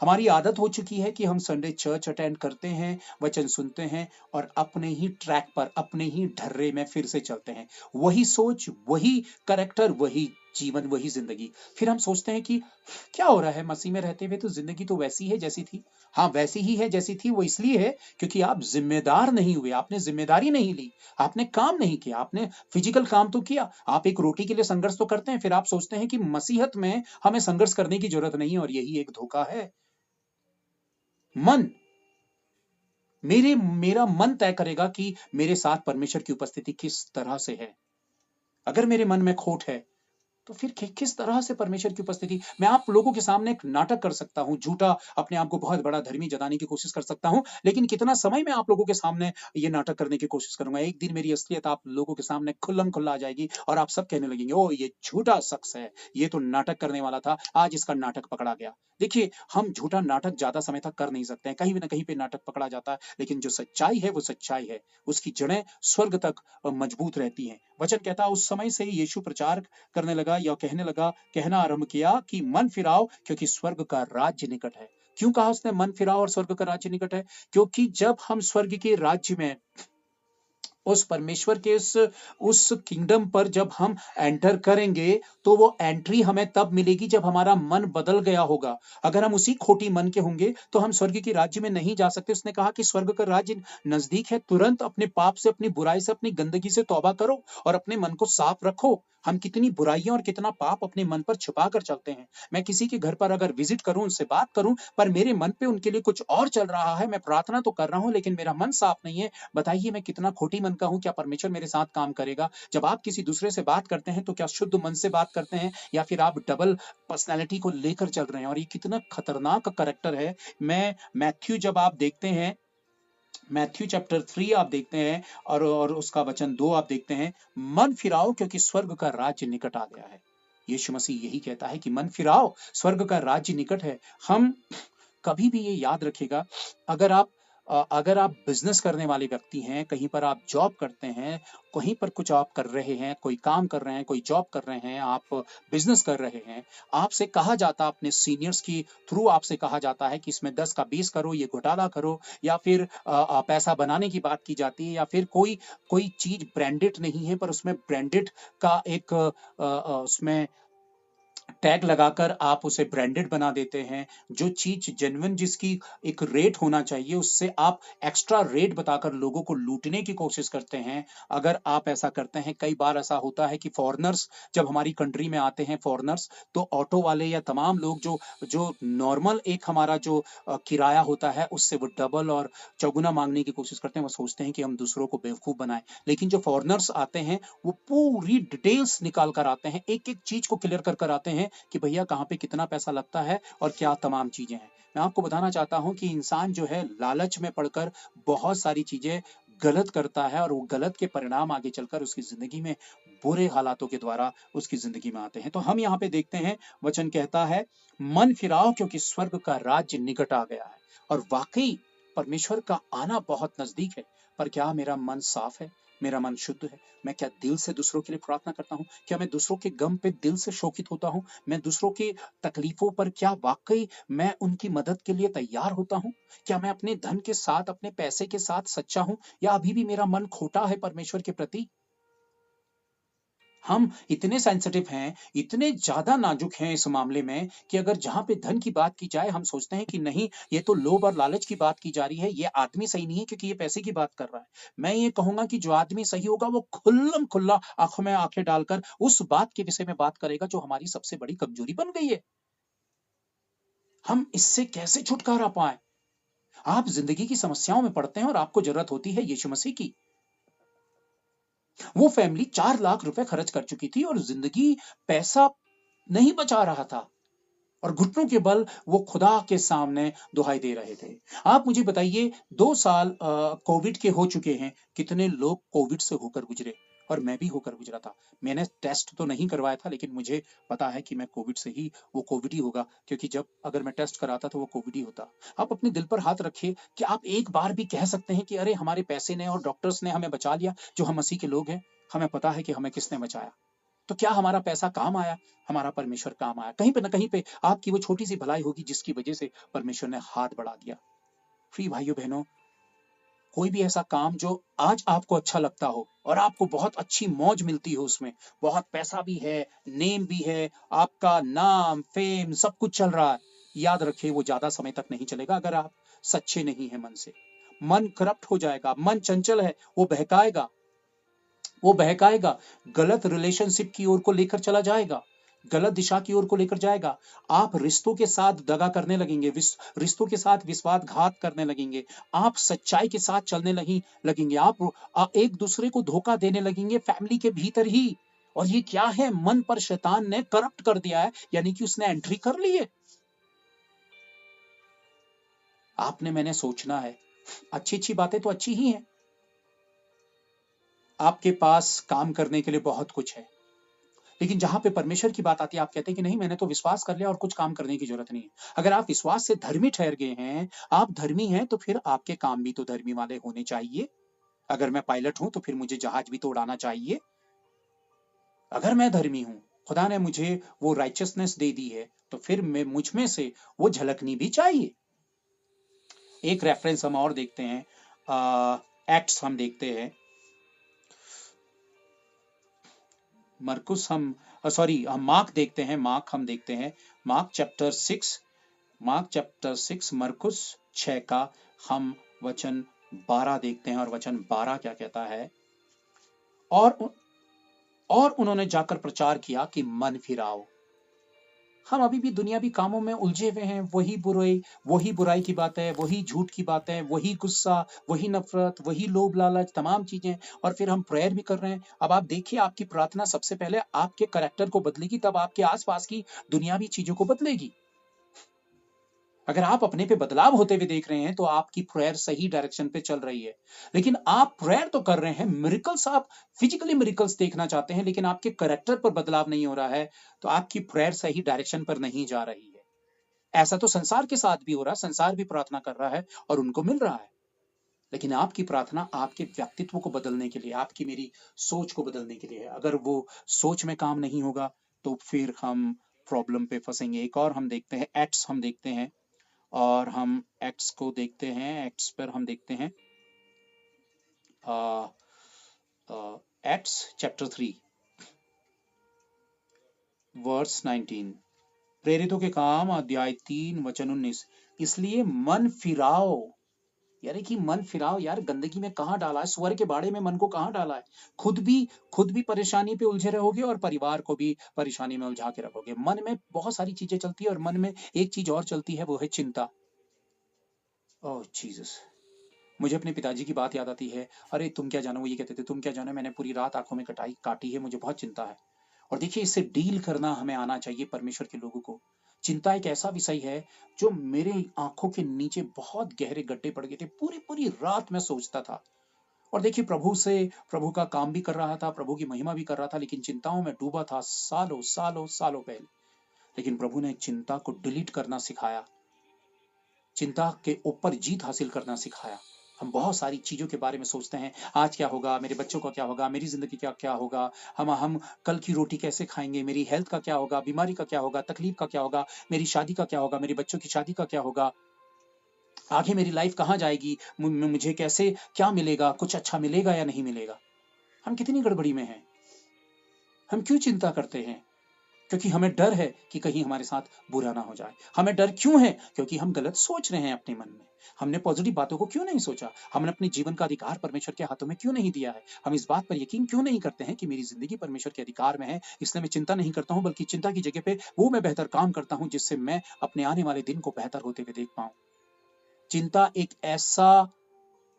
हमारी आदत हो चुकी है कि हम संडे चर्च अटेंड करते हैं, वचन सुनते हैं और अपने ही ट्रैक पर, अपने ही ढर्रे में फिर से चलते हैं। वही सोच, वही करैक्टर, वही जीवन, वही जिंदगी। फिर हम सोचते हैं कि क्या हो रहा है, मसीह में रहते हुए तो जिंदगी तो वैसी है जैसी थी। हाँ, वैसी ही है जैसी थी। वो इसलिए है क्योंकि आप जिम्मेदार नहीं हुए, आपने जिम्मेदारी नहीं ली, आपने काम नहीं किया, आपने फिजिकल काम तो किया। आप एक रोटी के लिए संघर्ष तो करते हैं, फिर आप सोचते हैं कि मसीहत में हमें संघर्ष करने की जरूरत नहीं है, और यही एक धोखा है। मेरा मन तय करेगा कि मेरे साथ परमेश्वर की उपस्थिति किस तरह से है। अगर मेरे मन में खोट है, तो फिर किस तरह से परमेश्वर की उपस्थिति, मैं आप लोगों के सामने एक नाटक कर सकता हूँ, झूठा अपने आप को बहुत बड़ा धर्मी जताने की कोशिश कर सकता हूँ, लेकिन कितना समय मैं आप लोगों के सामने ये नाटक करने की कोशिश करूंगा। एक दिन मेरी असलियत आप लोगों के सामने खुल्लम खुल्ला आ जाएगी और आप सब कहने लगेंगे, ओ ये झूठा शख्स है, ये तो नाटक करने वाला था, आज इसका नाटक पकड़ा गया। देखिए, हम झूठा नाटक ज्यादा समय तक कर नहीं सकते हैं, कहीं भी ना कहीं पे नाटक पकड़ा जाता है, लेकिन जो सच्चाई है वो सच्चाई है, उसकी जड़ें स्वर्ग तक मजबूत रहती हैं। वचन कहता है, उस समय से ही यीशु प्रचार करने लगा या कहने लगा, कहना आरंभ किया कि मन फिराओ क्योंकि स्वर्ग का राज्य निकट है। क्यों कहा उसने मन फिराओ और स्वर्ग का राज्य निकट है? क्योंकि जब हम स्वर्ग के राज्य में, उस परमेश्वर के उस किंगडम पर जब हम एंटर करेंगे, तो वो एंट्री हमें तब मिलेगी जब हमारा मन बदल गया होगा। अगर हम उसी खोटी मन के होंगे तो हम स्वर्ग के राज्य में नहीं जा सकते। उसने कहा कि स्वर्ग का राज्य नजदीक है, तुरंत अपने पाप से, अपनी बुराई से, अपनी गंदगी से तौबा करो और अपने मन को साफ रखो। हम कितनी बुराइयां और कितना पाप अपने मन पर छुपा कर चलते हैं। मैं किसी के घर पर अगर विजिट करूं, उनसे बात करूं, पर मेरे मन पे उनके लिए कुछ और चल रहा है, मैं प्रार्थना तो कर रहा हूं लेकिन मेरा मन साफ नहीं है, बताइए मैं कितना खोटी मन का हूं? क्या परमेश्वर मेरे साथ काम करेगा? जब आप किसी दूसरे से बात करते हैं तो क्या शुद्ध मन से बात करते हैं या फिर आप डबल पर्सनैलिटी को लेकर चल रहे हैं? और ये कितना खतरनाक करैक्टर है। मैं मैथ्यू, जब आप देखते हैं, मैथ्यू चैप्टर 3 आप देखते हैं और उसका वचन 2 आप देखते हैं, मन फिराओ क्योंकि स्वर्ग का राज्य निकट आ गया है। यीशु मसीह यही कहता है कि मन फिराओ, स्वर्ग का राज्य निकट है। हम कभी भी ये याद रखिएगा, अगर आप अगर आप बिजनेस करने वाले व्यक्ति हैं, कहीं पर आप जॉब करते हैं, कहीं पर कुछ आप कर रहे हैं, कोई काम कर रहे हैं, कोई जॉब कर रहे हैं, आप बिजनेस कर रहे हैं, आपसे कहा जाता है, अपने सीनियर्स की थ्रू आपसे कहा जाता है कि इसमें 10 का 20 करो, ये घोटाला करो, या फिर पैसा बनाने की बात की जाती है, या फिर कोई कोई चीज ब्रांडेड नहीं है पर उसमें ब्रांडेड का एक उसमें टैग लगाकर आप उसे ब्रांडेड बना देते हैं। जो चीज जेन्युइन, जिसकी एक रेट होना चाहिए, उससे आप एक्स्ट्रा रेट बताकर लोगों को लूटने की कोशिश करते हैं। अगर आप ऐसा करते हैं, कई बार ऐसा होता है कि फॉरेनर्स जब हमारी कंट्री में आते हैं, फॉरेनर्स, तो ऑटो वाले या तमाम लोग जो जो नॉर्मल एक हमारा जो किराया होता है, उससे वो डबल और चौगुना मांगने की कोशिश करते हैं। वो सोचते हैं कि हम दूसरों को बेवकूफ बनाएं, लेकिन जो फॉरेनर्स आते हैं वो पूरी डिटेल्स निकाल कर आते हैं, एक एक चीज को क्लियर कर आते हैं कि भैया कहाँ पे कितना पैसा लगता है और क्या तमाम चीजें हैं। मैं आपको बताना चाहता हूं कि इंसान जो है लालच में पड़कर बहुत सारी चीजें गलत करता है और वो गलत के परिणाम आगे चलकर उसकी जिंदगी में बुरे हालातों के द्वारा उसकी जिंदगी में आते हैं। तो हम यहाँ पे देखते हैं, वचन कहता है, मन फिराओ क्योंकि स्वर्ग का राज्य निकट आ गया है। और वाकई परमेश्वर का आना बहुत नजदीक है। पर क्या मेरा मन साफ है? मेरा मन शुद्ध है? मैं क्या दिल से दूसरों के लिए प्रार्थना करता हूँ? क्या मैं दूसरों के गम पे दिल से शोकित होता हूँ? मैं दूसरों की तकलीफों पर क्या वाकई मैं उनकी मदद के लिए तैयार होता हूँ? क्या मैं अपने धन के साथ, अपने पैसे के साथ सच्चा हूँ, या अभी भी मेरा मन खोटा है परमेश्वर के प्रति? हम इतने सेंसिटिव हैं, इतने ज्यादा नाजुक हैं इस मामले में कि अगर जहां पे धन की बात की जाए, हम सोचते हैं कि नहीं, ये तो लोभ और लालच की बात की जा रही है, ये आदमी सही नहीं है क्योंकि ये पैसे की बात कर रहा है। मैं ये कहूंगा कि जो आदमी सही होगा वो खुल्लम खुल्ला आंखों में आंखें डालकर उस बात के विषय में बात करेगा जो हमारी सबसे बड़ी कमजोरी बन गई है। हम इससे कैसे छुटकारा पाए? आप जिंदगी की समस्याओं में पड़ते हैं और आपको जरूरत होती है यीशु मसीह की। वो फैमिली 4 लाख रुपए खर्च कर चुकी थी और जिंदगी, पैसा नहीं बचा रहा था, और घुटनों के बल वो खुदा के सामने दुहाई दे रहे थे। आप मुझे बताइए, 2 साल कोविड के हो चुके हैं, कितने लोग कोविड से होकर गुजरे, और मैं भी होकर गुजरा था। मैंने टेस्ट तो नहीं करवाया था, लेकिन मुझे पता है कि मैं कोविड से ही, वो कोविड ही होगा, क्योंकि जब अगर मैं टेस्ट कराता तो वो कोविड ही होता। आप अपने दिल पर हाथ रखिए कि आप एक बार भी कह सकते हैं कि अरे हमारे पैसे ने और डॉक्टर्स ने हमें बचा लिया। जो हम मसीह के लोग हैं, हमें पता है कि हमें किसने बचाया। तो क्या हमारा पैसा काम आया? हमारा परमेश्वर काम आया। कहीं पे ना कहीं पे आपकी वो छोटी सी भलाई होगी जिसकी वजह से परमेश्वर ने हाथ बढ़ा दिया। प्रिय भाइयों बहनों, कोई भी ऐसा काम जो आज आपको अच्छा लगता हो और आपको बहुत अच्छी मौज मिलती हो, उसमें बहुत पैसा भी है, नेम भी है, आपका नाम, फेम, सब कुछ चल रहा है, याद रखिए वो ज्यादा समय तक नहीं चलेगा अगर आप सच्चे नहीं हैं मन से। मन करप्ट हो जाएगा, मन चंचल है, वो बहकाएगा, वो बहकाएगा, गलत रिलेशनशिप की ओर को लेकर चला जाएगा, गलत दिशा की ओर को लेकर जाएगा। आप रिश्तों के साथ दगा करने लगेंगे, रिश्तों के साथ विश्वासघात करने लगेंगे, आप सच्चाई के साथ चलने लगेंगे, आप एक दूसरे को धोखा देने लगेंगे फैमिली के भीतर ही। और ये क्या है, मन पर शैतान ने करप्ट कर दिया है, यानी कि उसने एंट्री कर ली है। आपने मैंने सोचना है, अच्छी अच्छी बातें तो अच्छी ही हैं, आपके पास काम करने के लिए बहुत कुछ है, लेकिन जहां पे परमेश्वर की बात आती है, आप कहते हैं कि नहीं, मैंने तो विश्वास कर लिया और कुछ काम करने की जरूरत नहीं है। अगर आप विश्वास से धर्मी ठहर गए हैं, आप धर्मी हैं, तो फिर आपके काम भी तो धर्मी वाले होने चाहिए। अगर मैं पायलट हूं तो फिर मुझे जहाज भी तो उड़ाना चाहिए। अगर मैं धर्मी हूं, खुदा ने मुझे वो राइचियसनेस दे दी है, तो फिर मैं मुझ में से वो झलकनी भी चाहिए। एक रेफरेंस हम और देखते हैं, एक्ट्स हम देखते हैं, मरकुस हम सॉरी हम मार्क देखते हैं, मार्क चैप्टर 6 मरकुस 6 का हम वचन 12 देखते हैं, और वचन 12 क्या कहता है, और और उन्होंने जाकर प्रचार किया कि मन फिराओ। हम अभी भी दुनियावी कामों में उलझे हुए हैं, वही बुराई की बात है, वही झूठ की बात है, वही गुस्सा, वही नफरत, वही लोभ लालच, तमाम चीजें, और फिर हम प्रेयर भी कर रहे हैं। अब आप देखिए, आपकी प्रार्थना सबसे पहले आपके कैरेक्टर को बदलेगी, तब आपके आसपास की दुनियावी चीजों को बदलेगी। अगर आप अपने पे बदलाव होते हुए देख रहे हैं, तो आपकी प्रेयर सही डायरेक्शन पे चल रही है। लेकिन आप प्रेयर तो कर रहे हैं, मिरेकल्स, आप फिजिकली मिरेकल्स देखना चाहते हैं, लेकिन आपके कैरेक्टर पर बदलाव नहीं हो रहा है, तो आपकी प्रेयर सही डायरेक्शन पर नहीं जा रही है। ऐसा तो संसार के साथ भी हो रहा है, संसार भी प्रार्थना कर रहा है और उनको मिल रहा है, लेकिन आपकी प्रार्थना आपके व्यक्तित्व को बदलने के लिए, आपकी मेरी सोच को बदलने के लिए है। अगर वो सोच में काम नहीं होगा, तो फिर हम प्रॉब्लम पे फंसेंगे। एक और हम देखते हैं, एक्ट्स हम देखते हैं, और हम एक्ट्स को देखते हैं, एक्ट्स पर हम देखते हैं एक्ट्स चैप्टर 3 वर्स 19, प्रेरितों के काम अध्याय 3 वचन 19। इसलिए मन फिराओ, यानी कि मन फिराओ यार, गंदगी में कहां डाला है, स्वर के बाड़े में मन को कहां डाला है। खुद भी परेशानी पे उलझे रहोगे और परिवार को भी परेशानी में उलझा के रखोगे। मन में बहुत सारी चीजें चलती है, और मन में एक चीज और चलती है, वो है चिंता। ओह जीसस, मुझे अपने पिताजी की बात याद आती है। अरे तुम क्या जानो, वो ये कहते थे, तुम क्या जानो, मैंने पूरी रात आंखों में कटाई काटी है, मुझे बहुत चिंता है। और देखिए, इससे डील करना हमें आना चाहिए परमेश्वर के लोगों को। चिंता एक ऐसा विषय है जो मेरे आंखों के नीचे बहुत गहरे गड्ढे पड़ गए थे, पूरी पूरी रात मैं सोचता था। और देखिए, प्रभु का काम भी कर रहा था, प्रभु की महिमा भी कर रहा था, लेकिन चिंताओं में डूबा था सालों सालों सालों पहले। लेकिन प्रभु ने चिंता को डिलीट करना सिखाया, चिंता के ऊपर जीत हासिल करना सिखाया। हम बहुत सारी चीजों के बारे में सोचते हैं, आज क्या होगा, मेरे बच्चों का क्या होगा, मेरी जिंदगी का क्या होगा, हम कल की रोटी कैसे खाएंगे, मेरी हेल्थ का क्या होगा, बीमारी का क्या होगा, तकलीफ का क्या होगा, मेरी शादी का क्या होगा, मेरे बच्चों की शादी का क्या होगा, आगे मेरी लाइफ कहाँ जाएगी, मुझे कैसे क्या मिलेगा, कुछ अच्छा मिलेगा या नहीं मिलेगा। हम कितनी गड़बड़ी में हैं। हम क्यों चिंता करते हैं? क्योंकि हमें डर है कि कहीं हमारे साथ बुरा ना हो जाए। हमें डर क्यों है? क्योंकि हम गलत सोच रहे हैं अपने मन में। हमने पॉजिटिव बातों को क्यों नहीं सोचा? हमने अपने जीवन का अधिकार परमेश्वर के हाथों में क्यों नहीं दिया है? हम इस बात पर यकीन क्यों नहीं करते हैं कि मेरी जिंदगी परमेश्वर के अधिकार में है, इसलिए मैं चिंता नहीं करता हूं, बल्कि चिंता की जगह पे वो मैं बेहतर काम करता हूं, जिससे मैं अपने आने वाले दिन को बेहतर होते हुए देख पाऊं। चिंता एक ऐसा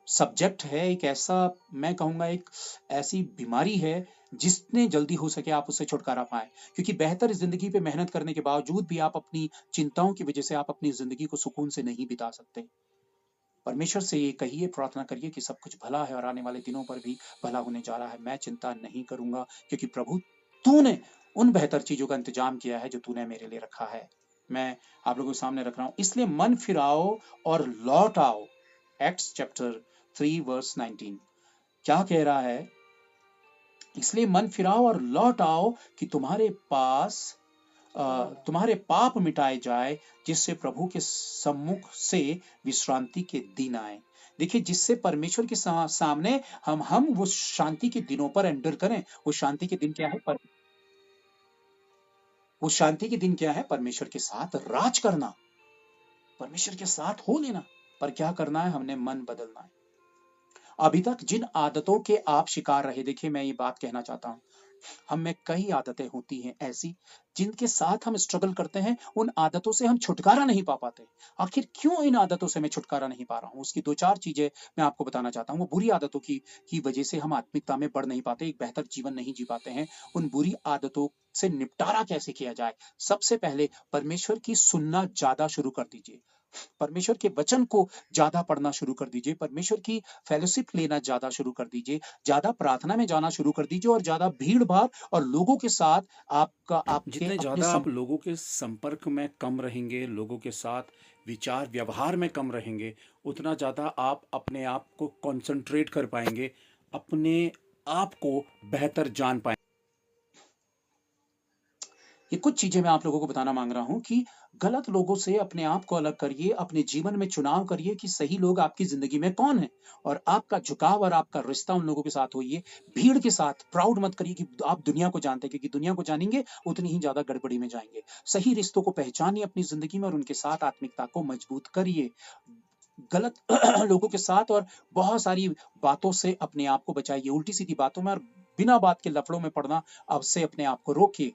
सब्जेक्ट है, एक ऐसा, मैं कहूंगा एक ऐसी बीमारी है, जितने जल्दी हो सके आप उससे छुटकारा पाएं। क्योंकि बेहतर जिंदगी पे मेहनत करने के बावजूद भी आप अपनी चिंताओं की वजह से आप अपनी जिंदगी को सुकून से नहीं बिता सकते। परमेश्वर से ये कहिए, प्रार्थना करिए कि सब कुछ भला है और आने वाले दिनों पर भी भला होने जा रहा है। मैं चिंता नहीं करूंगा, क्योंकि प्रभु तूने उन बेहतर चीजों का इंतजाम किया है जो तूने मेरे लिए रखा है। मैं आप लोगों के सामने रख रहा हूं। इसलिए मन फिराओ और लौट आओ। एक्ट्स चैप्टर 3 वर्स 19 क्या कह रहा है? इसलिए मन फिराओ और लौट आओ कि तुम्हारे पाप मिटाए जाए, जिससे प्रभु के सम्मुख से विश्रांति के दिन आए। देखिए, जिससे परमेश्वर के सामने हम वो शांति के दिनों पर एंटर करें। वो शांति के दिन क्या है? वो शांति के दिन क्या है? परमेश्वर के साथ राज करना, परमेश्वर के साथ हो लेना। पर क्या करना है? हमने मन बदलना है। अभी तक जिन आदतों के आप शिकार रहे, देखिए मैं ये बात कहना चाहता हूं, हम में कई आदतें होती हैं ऐसी जिनके साथ हम स्ट्रगल करते हैं, उन आदतों से हम छुटकारा नहीं पा पाते। आखिर क्यों इन आदतों से मैं छुटकारा नहीं पा रहा हूँ? उसकी 2-4 चीज़ें मैं आपको बताना चाहता हूँ। वो बुरी आदतों की वजह से हम आत्मिकता में बढ़ नहीं पाते, एक बेहतर जीवन नहीं जी पाते हैं। उन बुरी आदतों से निपटारा कैसे किया जाए? सबसे पहले परमेश्वर की सुनना ज़्यादा शुरू कर दीजिए। परमेश्वर के वचन को ज़्यादा पढ़ना शुरू कर दीजिए, परमेश्वर की फेलोशिप लेना ज़्यादा शुरू कर दीजिए, ज़्यादा प्रार्थना में जाना शुरू कर दीजिए और ज़्यादा भीड़-भाड़ और लोगों के साथ आपका आपके जितने अपने ज़्यादा सम आप लोगों के संपर्क में कम रहेंगे, लोगों के साथ विचार व्यवहार में कम रहेंगे, उतना ज़्यादा आप अपने आप को कंसंट्रेट कर पाएंगे, अपने आप को बेहतर जान पाएंगे। ये कुछ चीजें मैं आप लोगों को बताना मांग रहा हूं कि गलत लोगों से अपने आप को अलग करिए, अपने जीवन में चुनाव करिए कि सही लोग आपकी जिंदगी में कौन है और आपका झुकाव और आपका रिश्ता उन लोगों के साथ होइए। भीड़ के साथ प्राउड मत करिए कि आप दुनिया को जानते हैं, क्योंकि दुनिया को जानेंगे उतनी ही ज्यादा गड़बड़ी में जाएंगे। सही रिश्तों को पहचानिए अपनी जिंदगी में और उनके साथ आत्मिकता को मजबूत करिए। गलत लोगों के साथ और बहुत सारी बातों से अपने आप को बचाइए, उल्टी सीधी बातों में और बिना बात के लफड़ों में पड़ना अब से अपने आप को रोकिए।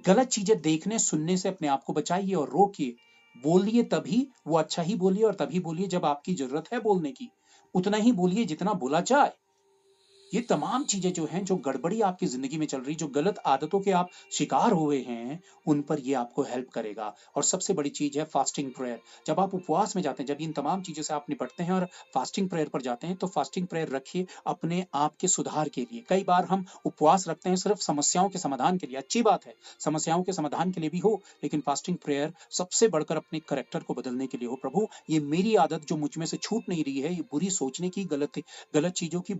गलत चीजें देखने सुनने से अपने आप को बचाइए और रोकिए। बोलिए तभी, वो अच्छा ही बोलिए और तभी बोलिए जब आपकी जरूरत है बोलने की। उतना ही बोलिए जितना बोला जाए। ये तमाम चीजें जो हैं, जो गड़बड़ी आपकी जिंदगी में चल रही, जो गलत आदतों के आप शिकार हुए हैं, उन पर ये आपको हेल्प करेगा। और सबसे बड़ी चीज है फास्टिंग प्रेयर। जब आप उपवास में जाते हैं, जब इन तमाम चीजों से आप निपटते हैं और फास्टिंग प्रेयर पर जाते हैं, तो फास्टिंग प्रेयर रखिए अपने आप के सुधार के लिए। कई बार हम उपवास रखते हैं सिर्फ समस्याओं के समाधान के लिए, अच्छी बात है, समस्याओं के समाधान के लिए भी हो, लेकिन फास्टिंग प्रेयर सबसे बढ़कर अपने करेक्टर को बदलने के लिए हो। प्रभु, ये मेरी आदत जो मुझ में से छूट नहीं रही है, ये बुरी सोचने की, गलत गलत चीजों की,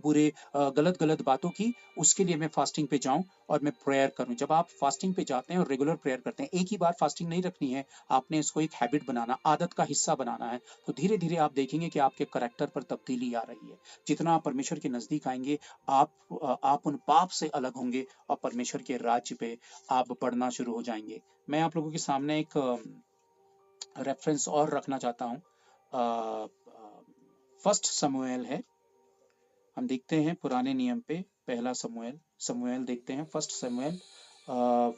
गलत गलत बातों की, उसके लिए मैं फास्टिंग पे जाऊं और मैं प्रेयर करूं। जब आप फास्टिंग पे जाते हैं और रेगुलर प्रेयर करते हैं, एक ही बार फास्टिंग नहीं रखनी है, आपने इसको एक हैबिट बनाना, आदत का हिस्सा बनाना है, तो धीरे धीरे आप देखेंगे कि आपके करेक्टर पर तब्दीली आ रही है। जितना आप परमेश्वर के नजदीक आएंगे, आप उन पाप से अलग होंगे और परमेश्वर के राज्य पे आप बढ़ना शुरू हो जाएंगे। मैं आप लोगों के सामने एक रेफरेंस और रखना चाहता हूँ। फर्स्ट समूएल है, हम देखते हैं पुराने नियम पे, पहला समूएल समूएल देखते हैं, फर्स्ट समूएल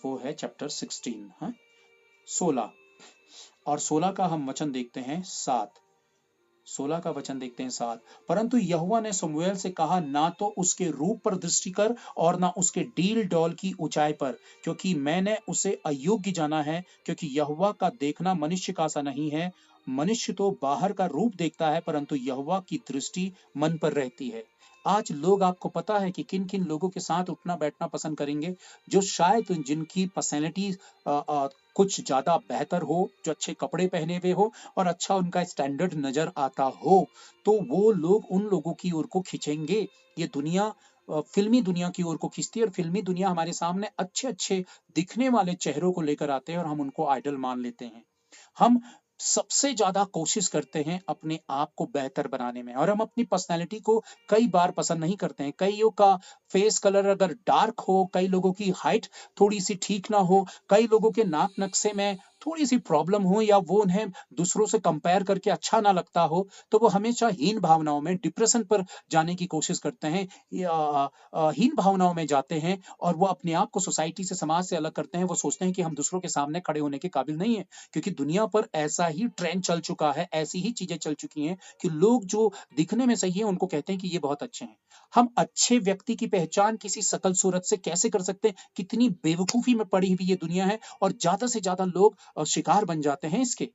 वो है चैप्टर 16, हाँ 16 और 16 का हम वचन देखते हैं 7। 16 का वचन देखते हैं 7। परंतु यहोवा ने समूएल से कहा, ना तो उसके रूप पर दृष्टि कर और ना उसके डील डॉल की ऊंचाई पर, क्योंकि मैंने उसे अयोग्य जाना है। क्योंकि यहोवा का देखना मनुष्य का सा नहीं है, मनुष्य तो बाहर का रूप देखता है, परंतु यहोवा की दृष्टि मन पर रहती है। आज लोग, आपको पता है कि किन किन लोगों के साथ उठना बैठना पसंद करेंगे, जो शायद जिनकी पर्सनैलिटी कुछ ज्यादा बेहतर हो, जो अच्छे कपड़े पहने हुए हो और अच्छा उनका स्टैंडर्ड नजर आता हो, तो वो लोग उन लोगों की ओर को खींचेंगे। ये दुनिया फिल्मी दुनिया की ओर को खींचती है और फिल्मी दुनिया हमारे सामने अच्छे अच्छे दिखने वाले चेहरों को लेकर आते हैं और हम उनको आइडल मान लेते हैं। हम सबसे ज्यादा कोशिश करते हैं अपने आप को बेहतर बनाने में और हम अपनी पर्सनैलिटी को कई बार पसंद नहीं करते हैं। कईयों का फेस कलर अगर डार्क हो, कई लोगों की हाइट थोड़ी सी ठीक ना हो, कई लोगों के नाक नक्शे में थोड़ी सी प्रॉब्लम हो या वो उन्हें दूसरों से कंपेयर करके अच्छा ना लगता हो, तो वो हमेशा हीन भावनाओं में, डिप्रेशन पर जाने की कोशिश करते हैं या हीन भावनाओं में जाते हैं और वो अपने आप को सोसाइटी से, समाज से अलग करते हैं। वो सोचते हैं कि हम दूसरों के सामने खड़े होने के काबिल नहीं है, क्योंकि दुनिया पर ऐसा ही ट्रेंड चल चुका है, ऐसी ही चीजें चल चुकी हैं कि लोग जो दिखने में सही है उनको कहते हैं कि ये बहुत अच्छे हैं। हम अच्छे व्यक्ति की पहचान किसी शकल सूरत से कैसे कर सकते हैं? कितनी बेवकूफी में पड़ी हुई ये दुनिया है और ज्यादा से ज्यादा लोग शिकार बन जाते हैं इसके।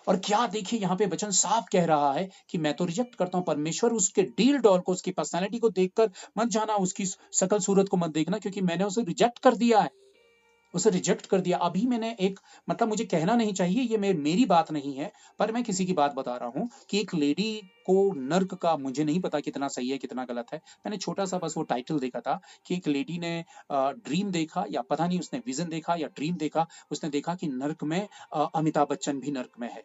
और क्या देखिए, यहाँ पे वचन साफ कह रहा है कि मैं तो रिजेक्ट करता हूं परमेश्वर, उसके डील डॉल को, उसकी पर्सनैलिटी को देखकर मत जाना, उसकी शकल सूरत को मत देखना, क्योंकि मैंने उसे रिजेक्ट कर दिया है, उसे रिजेक्ट कर दिया। अभी मैंने एक, मतलब मुझे कहना नहीं चाहिए, ये मेरी बात नहीं है, पर मैं किसी की बात बता रहा हूँ कि एक लेडी को नर्क का, मुझे नहीं पता कितना सही है कितना गलत है, मैंने छोटा सा बस वो टाइटल देखा था कि एक लेडी ने ड्रीम देखा, या पता नहीं उसने विजन देखा या ड्रीम देखा, उसने देखा कि नर्क में अमिताभ बच्चन भी नर्क में है।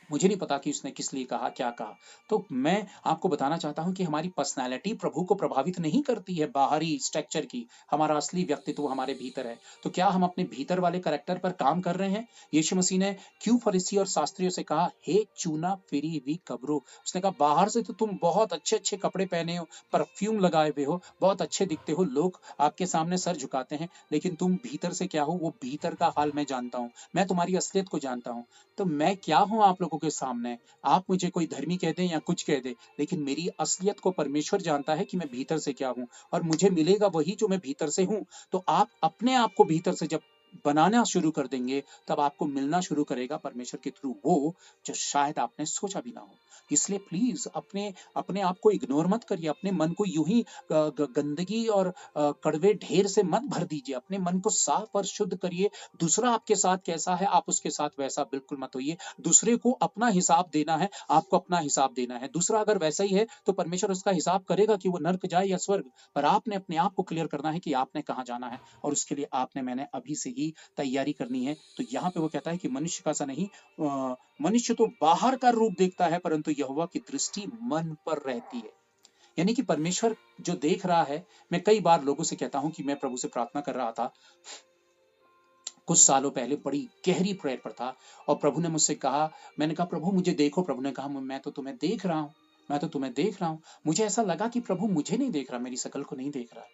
मुझे नहीं पता कि उसने किस लिए कहा, क्या कहा। तो मैं आपको बताना चाहता हूँ कि हमारी पर्सनैलिटी प्रभु को प्रभावित नहीं करती है बाहरी स्ट्रक्चर की, हमारा असली व्यक्तित्व हमारे भीतर है। तो क्या हम अपने भीतर वाले करैक्टर पर काम कर रहे हैं? यीशु मसीह ने क्यों फरीसी और शास्त्रियों से कहा, हे चूना फिरी हुई कब्रों? उसने कहा, बाहर से तो तुम बहुत अच्छे-अच्छे कपड़े पहने हो, परफ्यूम लगाए हुए हो, बहुत अच्छे दिखते हो, लोग आपके सामने सर झुकाते हैं, लेकिन तुम भीतर से क्या हो, वो भीतर का हाल मैं जानता हूँ। मैं तुम्हारी असलियत को जानता हूँ। तो मैं क्या हूँ आप लोगों के सामने? आप मुझे कोई धर्मी कह दें या कुछ कह दें, लेकिन मेरी असलियत को परमेश्वर जानता है कि मैं भीतर से क्या हूँ, और मुझे मिलेगा वही जो मैं भीतर से हूँ। तो आप अपने आप को भीतर से जब बनाना शुरू कर देंगे, तब आपको मिलना शुरू करेगा परमेश्वर के थ्रू वो जो शायद आपने सोचा भी ना हो। इसलिए प्लीज अपने अपने आप को इग्नोर मत करिए, अपने मन को यूं ही गंदगी और कड़वे ढेर से मत भर दीजिए। अपने मन को साफ और शुद्ध करिए। दूसरा आपके साथ कैसा है, आप उसके साथ वैसा बिल्कुल मत होइए। दूसरे को अपना हिसाब देना है, आपको अपना हिसाब देना है। दूसरा अगर वैसा ही है तो परमेश्वर उसका हिसाब करेगा कि वो नर्क जाए या स्वर्ग, पर आपने अपने आप को क्लियर करना है कि आपने कहाँ जाना है, और उसके लिए आपने मैंने अभी से ही तैयारी करनी है। तो यहाँ पे वो कहता है कि मनुष्य का सा नहीं, मनुष्य तो बाहर का रूप देखता है, परंतु यहोवा की दृष्टि मन पर रहती है। यानी कि परमेश्वर जो देख रहा है। मैं कई बार लोगों से कहता हूं कि मैं प्रभु से प्रार्थना कर रहा था कुछ सालों पहले, बड़ी गहरी प्रेयर पर था, और प्रभु ने मुझसे कहा, मैंने कहा प्रभु मुझे देखो। प्रभु ने कहा, मैं तो तुम्हें देख रहा हूं, मैं तो तुम्हें देख रहा हूं। मुझे ऐसा लगा कि प्रभु मुझे नहीं देख रहा, मेरी शकल को नहीं देख रहा।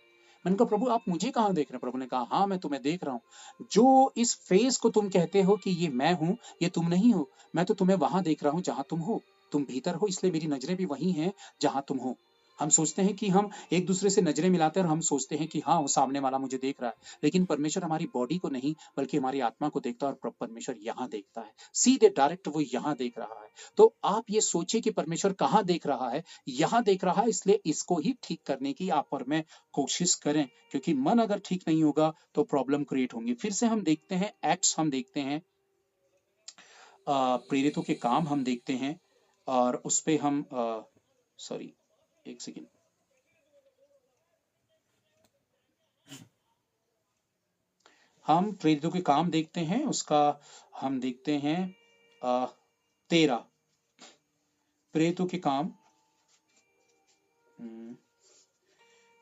मैंने कहा प्रभु आप मुझे कहाँ देख रहे हैं? प्रभु ने कहा, हाँ मैं तुम्हें देख रहा हूँ। जो इस फेस को तुम कहते हो कि ये मैं हूं, ये तुम नहीं हो। मैं तो तुम्हें वहां देख रहा हूं जहां तुम हो। तुम भीतर हो, इसलिए मेरी नजरें भी वही हैं जहां तुम हो। हम सोचते हैं कि हम एक दूसरे से नजरें मिलाते हैं और हम सोचते हैं कि हाँ वो सामने वाला मुझे देख रहा है, लेकिन परमेश्वर हमारी बॉडी को नहीं बल्कि हमारी आत्मा को देखता है, और परमेश्वर यहाँ देखता है, सीधे डायरेक्ट वो यहाँ देख रहा है। तो आप ये सोचिए कि परमेश्वर कहाँ देख रहा है, यहाँ देख रहा है, इसलिए इसको ही ठीक करने की आप और मैं कोशिश करें, क्योंकि मन अगर ठीक नहीं होगा तो प्रॉब्लम क्रिएट होंगी। फिर से हम देखते हैं एक्ट्स, हम देखते हैं प्रेरितों के काम हम देखते हैं, और उस पे हम सॉरी एक सेकेंड, हम प्रेरितों के काम देखते हैं, उसका हम देखते हैं 13 प्रेरितों के काम,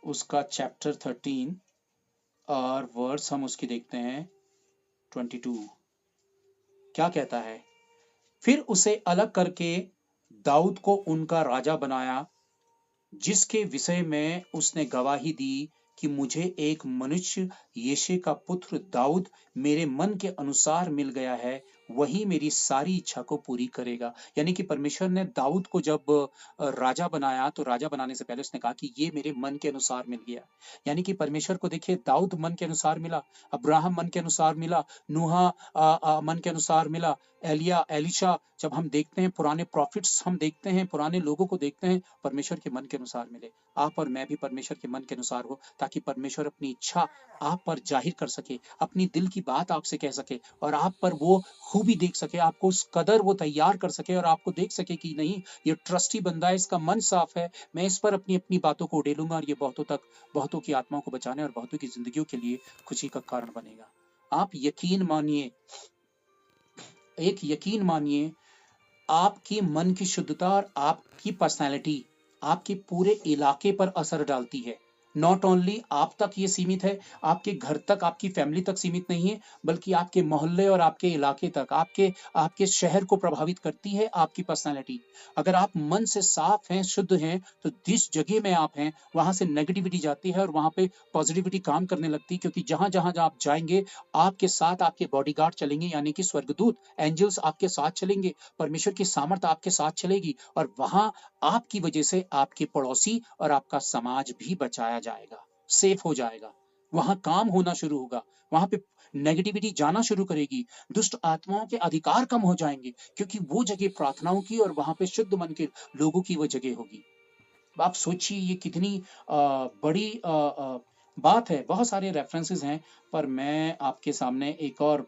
उसका चैप्टर 13 और वर्स हम उसकी देखते हैं 22। क्या कहता है? फिर उसे अलग करके दाऊद को उनका राजा बनाया, जिसके विषय में उसने गवाही दी कि मुझे एक मनुष्य यिशै का पुत्र दाऊद मेरे मन के अनुसार मिल गया है, वही मेरी सारी इच्छा को पूरी करेगा। यानी कि परमेश्वर ने दाऊद को जब राजा बनाया, तो राजा बनाने से पहले उसने कहा कि ये मेरे मन के अनुसार मिल गया। यानी कि परमेश्वर को देखिए, दाऊद मन के अनुसार मिला, अब्राहम मन के अनुसार मिला, नूहा मन के अनुसार मिला, एलिया एलिशा, जब हम देखते हैं पुराने प्रॉफिट्स, हम देखते हैं पुराने लोगों को देखते हैं, परमेश्वर के मन के अनुसार मिले। आप और मैं भी परमेश्वर के मन के अनुसार हो, ताकि परमेश्वर अपनी इच्छा आप पर जाहिर कर सके, अपनी दिल की बात आपसे कह सके, और आप पर वो खूबी देख सके, आपको उस कदर वो तैयार कर सके, और आपको देख सके कि नहीं ये ट्रस्टी बंदा है, इसका मन साफ है, मैं इस पर अपनी अपनी बातों को उड़ेलूंगा, और ये बहुतों की आत्माओं को बचाने और बहुतों की जिंदगियों के लिए खुशी का कारण बनेगा। आप यकीन मानिए, एक यकीन मानिए, आपकी मन की शुद्धता और आपकी पर्सनैलिटी आपके पूरे इलाके पर असर डालती है। नॉट ओनली आप तक ये सीमित है, आपके घर तक, आपकी फैमिली तक सीमित नहीं है, बल्कि आपके मोहल्ले और आपके इलाके तक, आपके आपके शहर को प्रभावित करती है आपकी पर्सनैलिटी। अगर आप मन से साफ हैं, शुद्ध हैं, तो जिस जगह में आप हैं वहां से नेगेटिविटी जाती है और वहां पे पॉजिटिविटी काम करने लगती है, क्योंकि जहां जहां आप जाएंगे आपके साथ आपके बॉडीगार्ड चलेंगे, यानी कि स्वर्गदूत, एंजल्स आपके साथ चलेंगे, परमेश्वर की सामर्थ आपके साथ चलेगी, और वहां आपकी वजह से आपके पड़ोसी और आपका समाज भी बचाया जाएगा, सेफ हो जाएगा। वहां काम होना शुरू होगा, वहां पे नेगेटिविटी जाना शुरू करेगी, दुष्ट आत्माओं के अधिकार कम हो जाएंगे, क्योंकि वो जगह प्रार्थनाओं की और वहां पे शुद्ध मन के लोगों की वो जगह होगी। आप सोचिए ये कितनी बड़ी बात है। बहुत सारे रेफरेंसेस हैं, पर मैं आपके सामने एक और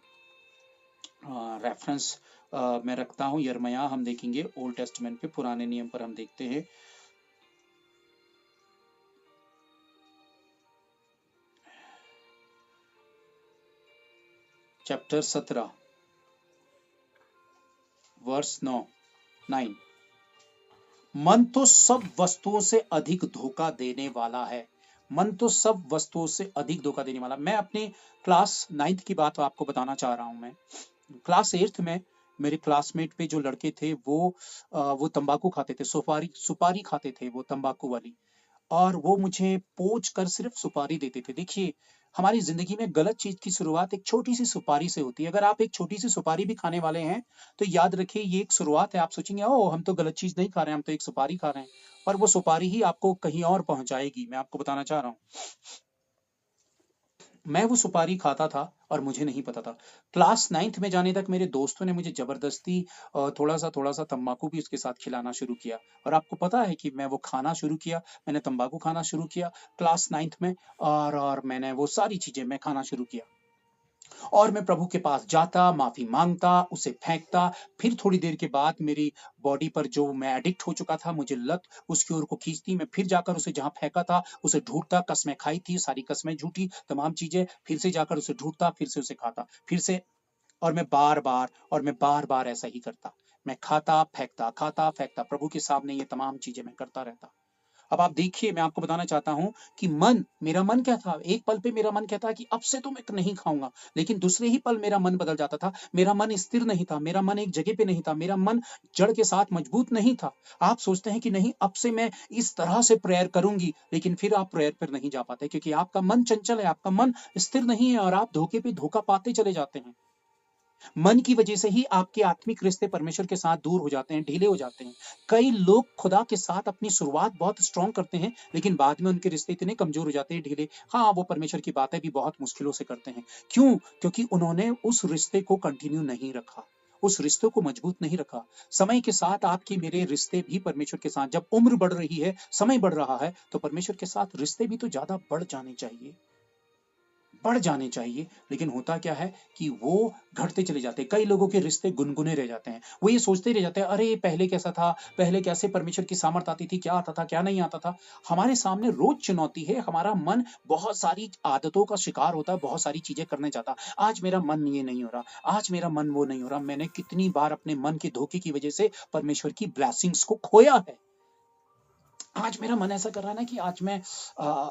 रेफरेंस मैं रखता हूं। यिर्मयाह हम देखेंगे, ओल्ड टेस्टमेंट पे, पुराने नियम पर हम देखते हैं। Chapter 17 verse verse 9। मन तो सब वस्तुओं से अधिक धोखा देने वाला है। मन तो सब वस्तुओं से अधिक धोखा देने वाला। मैं अपने क्लास 9th की बात आपको बताना चाह रहा हूं। मैं क्लास 8th में मेरे क्लासमेट पे जो लड़के थे वो तंबाकू खाते थे, सुपारी सुपारी खाते थे, वो तंबाकू वाली। और वो मुझे पोंछ कर सिर्फ सुपारी देते थे। देखिए, हमारी जिंदगी में गलत चीज की शुरुआत एक छोटी सी सुपारी से होती है। अगर आप एक छोटी सी सुपारी भी खाने वाले हैं तो याद रखिए ये एक शुरुआत है। आप सोचेंगे ओ हम तो गलत चीज नहीं खा रहे हैं, हम तो एक सुपारी खा रहे हैं, और वो सुपारी ही आपको कहीं और पहुंचाएगी। मैं आपको बताना चाह रहा हूँ, मैं वो सुपारी खाता था और मुझे नहीं पता था। क्लास 9th में जाने तक मेरे दोस्तों ने मुझे जबरदस्ती थोड़ा सा तंबाकू भी उसके साथ खिलाना शुरू किया। और आपको पता है कि मैं वो खाना शुरू किया, मैंने तंबाकू खाना शुरू किया क्लास 9th में। और मैंने वो सारी चीजें मैं खाना शुरू किया। और मैं प्रभु के पास जाता, माफी मांगता, उसे फेंकता। फिर थोड़ी देर के बाद मेरी बॉडी पर जो मैं एडिक्ट हो चुका था, मुझे लत उसकी ओर को खींचती। मैं फिर जाकर उसे जहां फेंका था उसे ढूंढता। कसमें खाई थी, सारी कसमें झूठी, तमाम चीजें। फिर से जाकर उसे ढूंढता, फिर से उसे खाता, फिर से। और मैं बार बार ऐसा ही करता। मैं खाता फेंकता, प्रभु के सामने ये तमाम चीजें मैं करता रहता। अब आप देखिए, मैं आपको बताना चाहता हूं कि मेरा मन क्या था। एक पल पे मेरा मन कहता कि अब से तो मैं नहीं खाऊंगा, लेकिन दूसरे ही पल मेरा मन बदल जाता था। मेरा मन स्थिर नहीं था, मेरा मन एक जगह पे नहीं था, मेरा मन जड़ के साथ मजबूत नहीं था। आप सोचते हैं कि नहीं अब से मैं इस तरह से प्रेयर करूंगी, लेकिन फिर आप प्रेयर पर नहीं जा पाते, क्योंकि आपका मन चंचल है, आपका मन स्थिर नहीं है, और आप धोखे पे धोखा पाते चले जाते हैं। मन की वजह से ही आपके आत्मिक रिश्ते परमेश्वर के साथ दूर हो जाते हैं, ढीले हो जाते हैं। कई लोग खुदा के साथ अपनी शुरुआत बहुत स्ट्रांग करते हैं, लेकिन बाद में उनके रिश्ते इतने कमजोर हो जाते हैं, ढीले। हाँ, वो परमेश्वर की बातें भी बहुत मुश्किलों से करते हैं। क्यों? क्योंकि उन्होंने उस रिश्ते को कंटिन्यू नहीं रखा, उस रिश्ते को मजबूत नहीं रखा। समय के साथ आपके मेरे रिश्ते भी परमेश्वर के साथ, जब उम्र बढ़ रही है, समय बढ़ रहा है, तो परमेश्वर के साथ रिश्ते भी तो ज्यादा बढ़ जाने चाहिए, बढ़ जाने चाहिए। लेकिन होता क्या है कि वो घटते चले जाते हैं। कई लोगों के रिश्ते गुनगुने रह जाते हैं। वो ये सोचते रह जाते हैं, अरे पहले कैसा था, पहले कैसे परमेश्वर की सामर्थ आती थी, क्या आता था क्या नहीं आता था। हमारे सामने रोज चुनौती है। हमारा मन बहुत सारी आदतों का शिकार होता है, बहुत सारी चीजें करने जाता। आज मेरा मन ये नहीं हो रहा, आज मेरा मन वो नहीं हो रहा। मैंने कितनी बार अपने मन के धोखे की वजह से परमेश्वर की ब्लेसिंग्स को खोया है। आज मेरा मन ऐसा कर रहा है ना कि आज मैं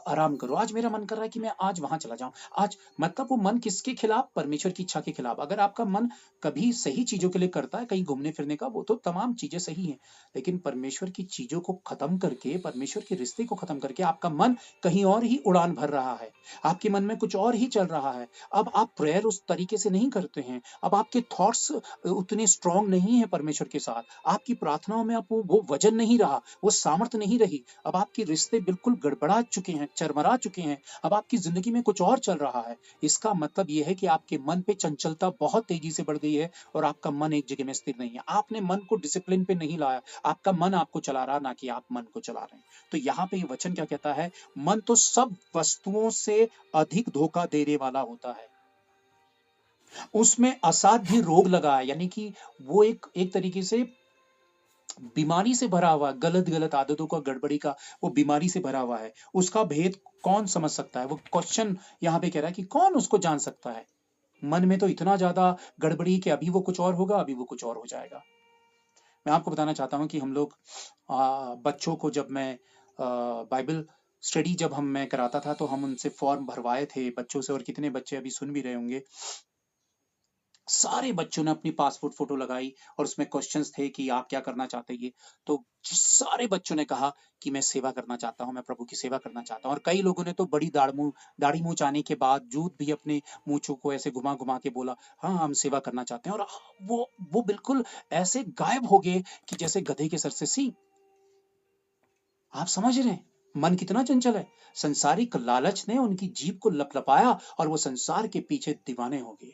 आराम करूं। आज मेरा मन कर रहा है कि मैं आज वहां चला जाऊं। आज मतलब वो मन किसके खिलाफ? परमेश्वर की इच्छा के खिलाफ। अगर आपका मन कभी सही चीजों के लिए करता है, कहीं घूमने फिरने का, वो तो तमाम चीजें सही हैं। लेकिन परमेश्वर की चीजों को खत्म करके, परमेश्वर के रिश्ते को खत्म करके आपका मन कहीं और ही उड़ान भर रहा है, आपके मन में कुछ और ही चल रहा है। अब आप प्रेयर उस तरीके से नहीं करते हैं। अब आपके थॉट्स उतने स्ट्रांग नहीं है परमेश्वर के साथ। आपकी प्रार्थनाओं में आप वो वजन नहीं रहा, वो सामर्थ्य नहीं रही। अब आपके रिश्ते बिल्कुल गड़बड़ा चुके हैं, चरमरा चुके हैं। अब आपकी जिंदगी में कुछ और चल रहा है। इसका मतलब यह है कि आपके मन पे चंचलता बहुत तेजी से बढ़ गई है, और आपका मन एक जगह में स्थिर नहीं है। आपने मन को डिसिप्लिन पे नहीं लाया, आपका मन आपको चला रहा, ना कि आप मन को चला रहे हैं। तो यहाँ पे ये वचन क्या कहता है? मन तो सब वस्तुओं से अधिक धोखा देने वाला होता है, उसमें असाध्य रोग लगा है। यानी कि वो एक तरीके से बीमारी से भरा हुआ, गलत गलत आदतों का, गड़बड़ी का, वो बीमारी से भरा हुआ है। उसका भेद कौन समझ सकता है? वो क्वेश्चन यहाँ पे कह रहा है कि कौन उसको जान सकता है। मन में तो इतना ज्यादा गड़बड़ी कि अभी वो कुछ और होगा, अभी वो कुछ और हो जाएगा। मैं आपको बताना चाहता हूँ कि हम लोग बच्चों को, जब मैं बाइबल स्टडी जब मैं कराता था, तो हम उनसे फॉर्म भरवाए थे बच्चों से। और कितने बच्चे अभी सुन भी रहे होंगे, सारे बच्चों ने अपनी पासपोर्ट फोटो लगाई, और उसमें क्वेश्चंस थे कि आप क्या करना चाहते हैं। तो सारे बच्चों ने कहा कि मैं सेवा करना चाहता हूं, मैं प्रभु की सेवा करना चाहता हूं। और कई लोगों ने तो बड़ी दाढ़ी मूंछ आने के बावजूद भी अपने मूंछों को ऐसे घुमा घुमा के बोला, हाँ हम सेवा करना चाहते हैं। और वो बिल्कुल ऐसे गायब हो गए कि जैसे गधे के सर से सींग। आप समझ रहे हैं मन कितना चंचल है? संसारिक लालच ने उनकी जीभ को लपलपाया, और वो संसार के पीछे दीवाने हो गए।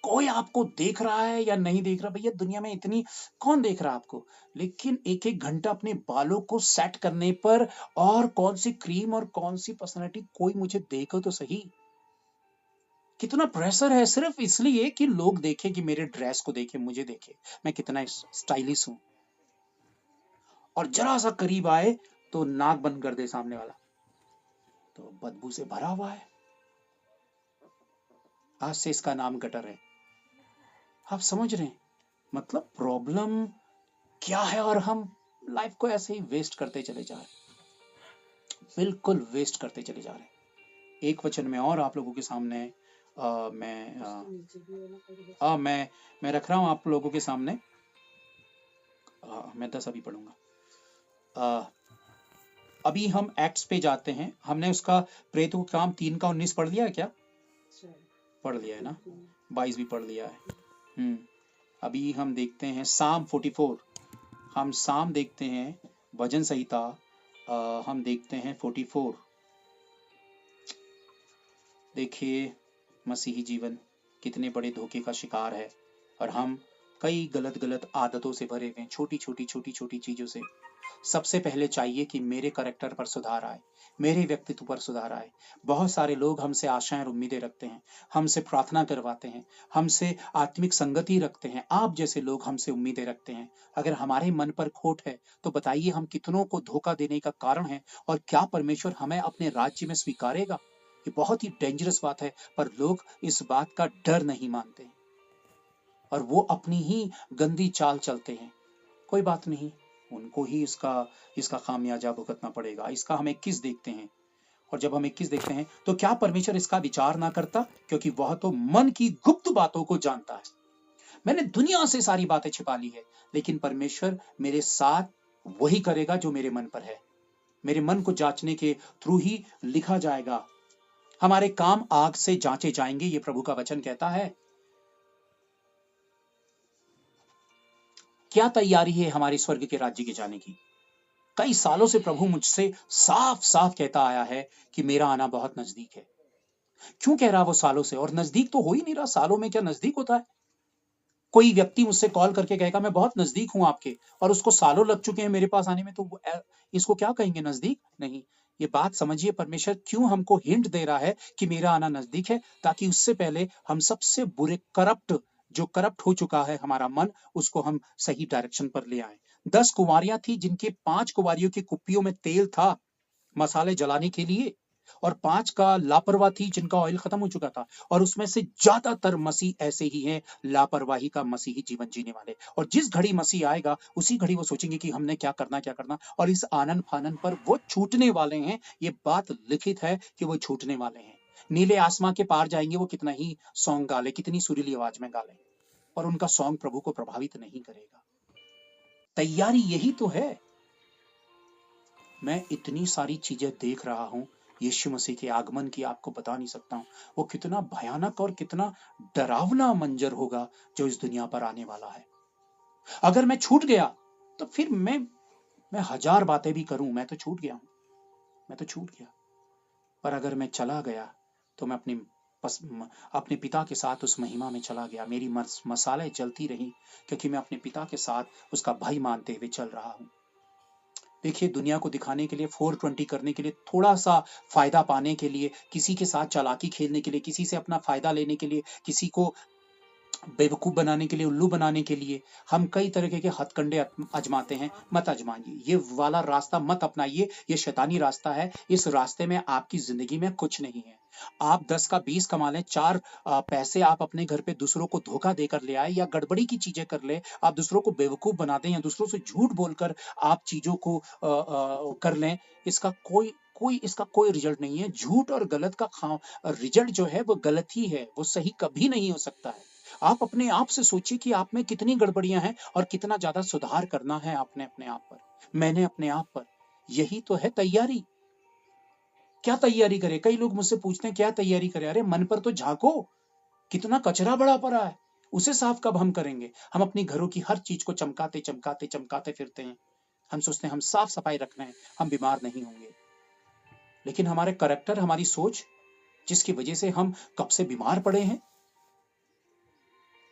कोई आपको देख रहा है या नहीं देख रहा, भैया दुनिया में इतनी कौन देख रहा है आपको? लेकिन एक एक घंटा अपने बालों को सेट करने पर, और कौन सी क्रीम और कौन सी पर्सनालिटी, कोई मुझे देखो तो सही। कितना प्रेशर है, सिर्फ इसलिए कि लोग देखें, कि मेरे ड्रेस को देखें, मुझे देखें मैं कितना स्टाइलिश हूं। और जरा सा करीब आए तो नाक बंद कर दे सामने वाला, तो बदबू से भरा हुआ है। आज से इसका नाम गटर है। आप समझ रहे हैं? मतलब प्रॉब्लम क्या है और हम लाइफ को ऐसे ही वेस्ट करते चले जा रहे हैं, बिल्कुल वेस्ट करते चले जा रहे हैं। एक वचन में और आप लोगों के सामने मैं रख रहा हूं आप लोगों के सामने। मैं 10 अभी पढ़ूंगा। अ, अभी हम एक्ट्स पे जाते हैं। हमने उसका प्रेरितों के काम 3 का 19 पढ़ लिया है क्या? पढ़ लिया है ना? 22 भी पढ़ लिया है। अभी हम देखते हैं साम 44। हम साम देखते हैं, भजन संहिता हम देखते हैं 44। देखिए मसीही जीवन कितने बड़े धोखे का शिकार है और हम कई गलत गलत आदतों से भरे हुए हैं, छोटी छोटी चीजों से। सबसे पहले चाहिए कि मेरे करैक्टर पर सुधार आए, मेरे व्यक्तित्व पर सुधार आए। बहुत सारे लोग हमसे आशाएं और उम्मीदें रखते हैं, हमसे प्रार्थना करवाते हैं, हमसे आत्मिक संगति रखते हैं। आप जैसे लोग हमसे उम्मीदें रखते हैं। अगर हमारे मन पर खोट है तो बताइए हम कितनों को धोखा देने का कारण है और क्या परमेश्वर हमें अपने राज्य में स्वीकारेगा? ये बहुत ही डेंजरस बात है, पर लोग इस बात का डर नहीं मानते और वो अपनी ही गंदी चाल चलते हैं। कोई बात नहीं, उनको ही इसका इसका खामियाजा भुगतना पड़ेगा। इसका हम 21 देखते हैं और जब हम 21 देखते हैं तो क्या परमेश्वर इसका विचार ना करता? क्योंकि वह तो मन की गुप्त बातों को जानता है। मैंने दुनिया से सारी बातें छिपा ली है, लेकिन परमेश्वर मेरे साथ वही करेगा जो मेरे मन पर है। मेरे मन को जांचने के थ्रू ही लिखा जाएगा। हमारे काम आग से जांचे जाएंगे, ये प्रभु का वचन कहता है। क्या तैयारी है हमारे स्वर्ग के राज्य के जाने की? कई सालों से प्रभु मुझसे साफ साफ कहता आया है कि मेरा आना बहुत नजदीक है। क्यों कह रहा वो सालों से? और नजदीक तो हो ही नहीं रहा। सालों में क्या नजदीक होता है? कोई व्यक्ति मुझसे कॉल करके कहेगा मैं बहुत नजदीक हूं आपके, और उसको सालों लग चुके हैं मेरे पास आने में, तो इसको क्या कहेंगे? नजदीक नहीं। ये बात समझिए, परमेश्वर क्यों हमको हिंट दे रहा है कि मेरा आना नजदीक है, ताकि उससे पहले हम सबसे बुरे जो करप्ट हो चुका है हमारा मन, उसको हम सही डायरेक्शन पर ले आए। 10 कुंवारियां थी जिनके 5 कुंवारियों की कुप्पियों में तेल था मसाले जलाने के लिए, और 5 का लापरवाह थी जिनका ऑयल खत्म हो चुका था। और उसमें से ज्यादातर मसीह ऐसे ही हैं, लापरवाही का मसीही जीवन जीने वाले। और जिस घड़ी मसीह आएगा उसी घड़ी वो सोचेंगे कि हमने क्या करना, और इस आनन फानन पर वो छूटने वाले हैं। ये बात लिखित है कि वो छूटने वाले हैं। नीले आसमां के पार जाएंगे, वो कितना ही सॉन्ग गा ले, कितनी सुरीली आवाज में गा ले, और उनका सॉन्ग प्रभु को प्रभावित नहीं करेगा। तैयारी यही तो है। मैं इतनी सारी चीजें देख रहा हूं यीशु मसीह के आगमन की, आपको बता नहीं सकता हूं। वो कितना भयानक और कितना डरावना मंजर होगा जो इस दुनिया पर आने वाला है। अगर मैं छूट गया तो फिर मैं हजार बातें भी करूं, मैं तो छूट गया हूं, मैं तो छूट गया। पर अगर मैं चला गया तो मैं अपने पिता के साथ उस महिमा में चला गया। मेरी मसाले जलती रही, क्योंकि मैं अपने पिता के साथ उसका भाई मानते हुए चल रहा हूं। देखिए, दुनिया को दिखाने के लिए, 420 करने के लिए, थोड़ा सा फायदा पाने के लिए, किसी के साथ चालाकी खेलने के लिए, किसी से अपना फायदा लेने के लिए, किसी को बेवकूफ बनाने के लिए, उल्लू बनाने के लिए हम कई तरह के हथकंडे आजमाते हैं। मत आजमाइए, ये वाला रास्ता मत अपनाइए। ये शैतानी रास्ता है। इस रास्ते में आपकी जिंदगी में कुछ नहीं है। आप 10 का 20 कमा लें, 4 पैसे आप अपने घर पे दूसरों को धोखा देकर ले आए, या गड़बड़ी की चीजें कर ले, आप दूसरों को बेवकूफ बना दें, या दूसरों से झूठ बोलकर आप चीजों को कर लें, इसका कोई रिजल्ट नहीं है। झूठ और गलत का रिजल्ट जो है वो गलत ही है, वो सही कभी नहीं हो सकता है। आप अपने आप से सोचिए कि आप में कितनी गड़बड़ियां हैं और कितना ज्यादा सुधार करना है आपने अपने आप पर, मैंने अपने आप पर। यही तो है तैयारी। क्या तैयारी करें? कई लोग मुझसे पूछते हैं क्या तैयारी करें? अरे मन पर तो झांको, कितना कचरा बड़ा पड़ा है, उसे साफ कब हम करेंगे? हम अपनी घरों की हर चीज को चमकाते चमकाते चमकाते फिरते हैं। हम सोचते हैं हम साफ सफाई रख रहे हैं, हम बीमार नहीं होंगे। लेकिन हमारे करैक्टर, हमारी सोच, जिसकी वजह से हम कब से बीमार पड़े हैं,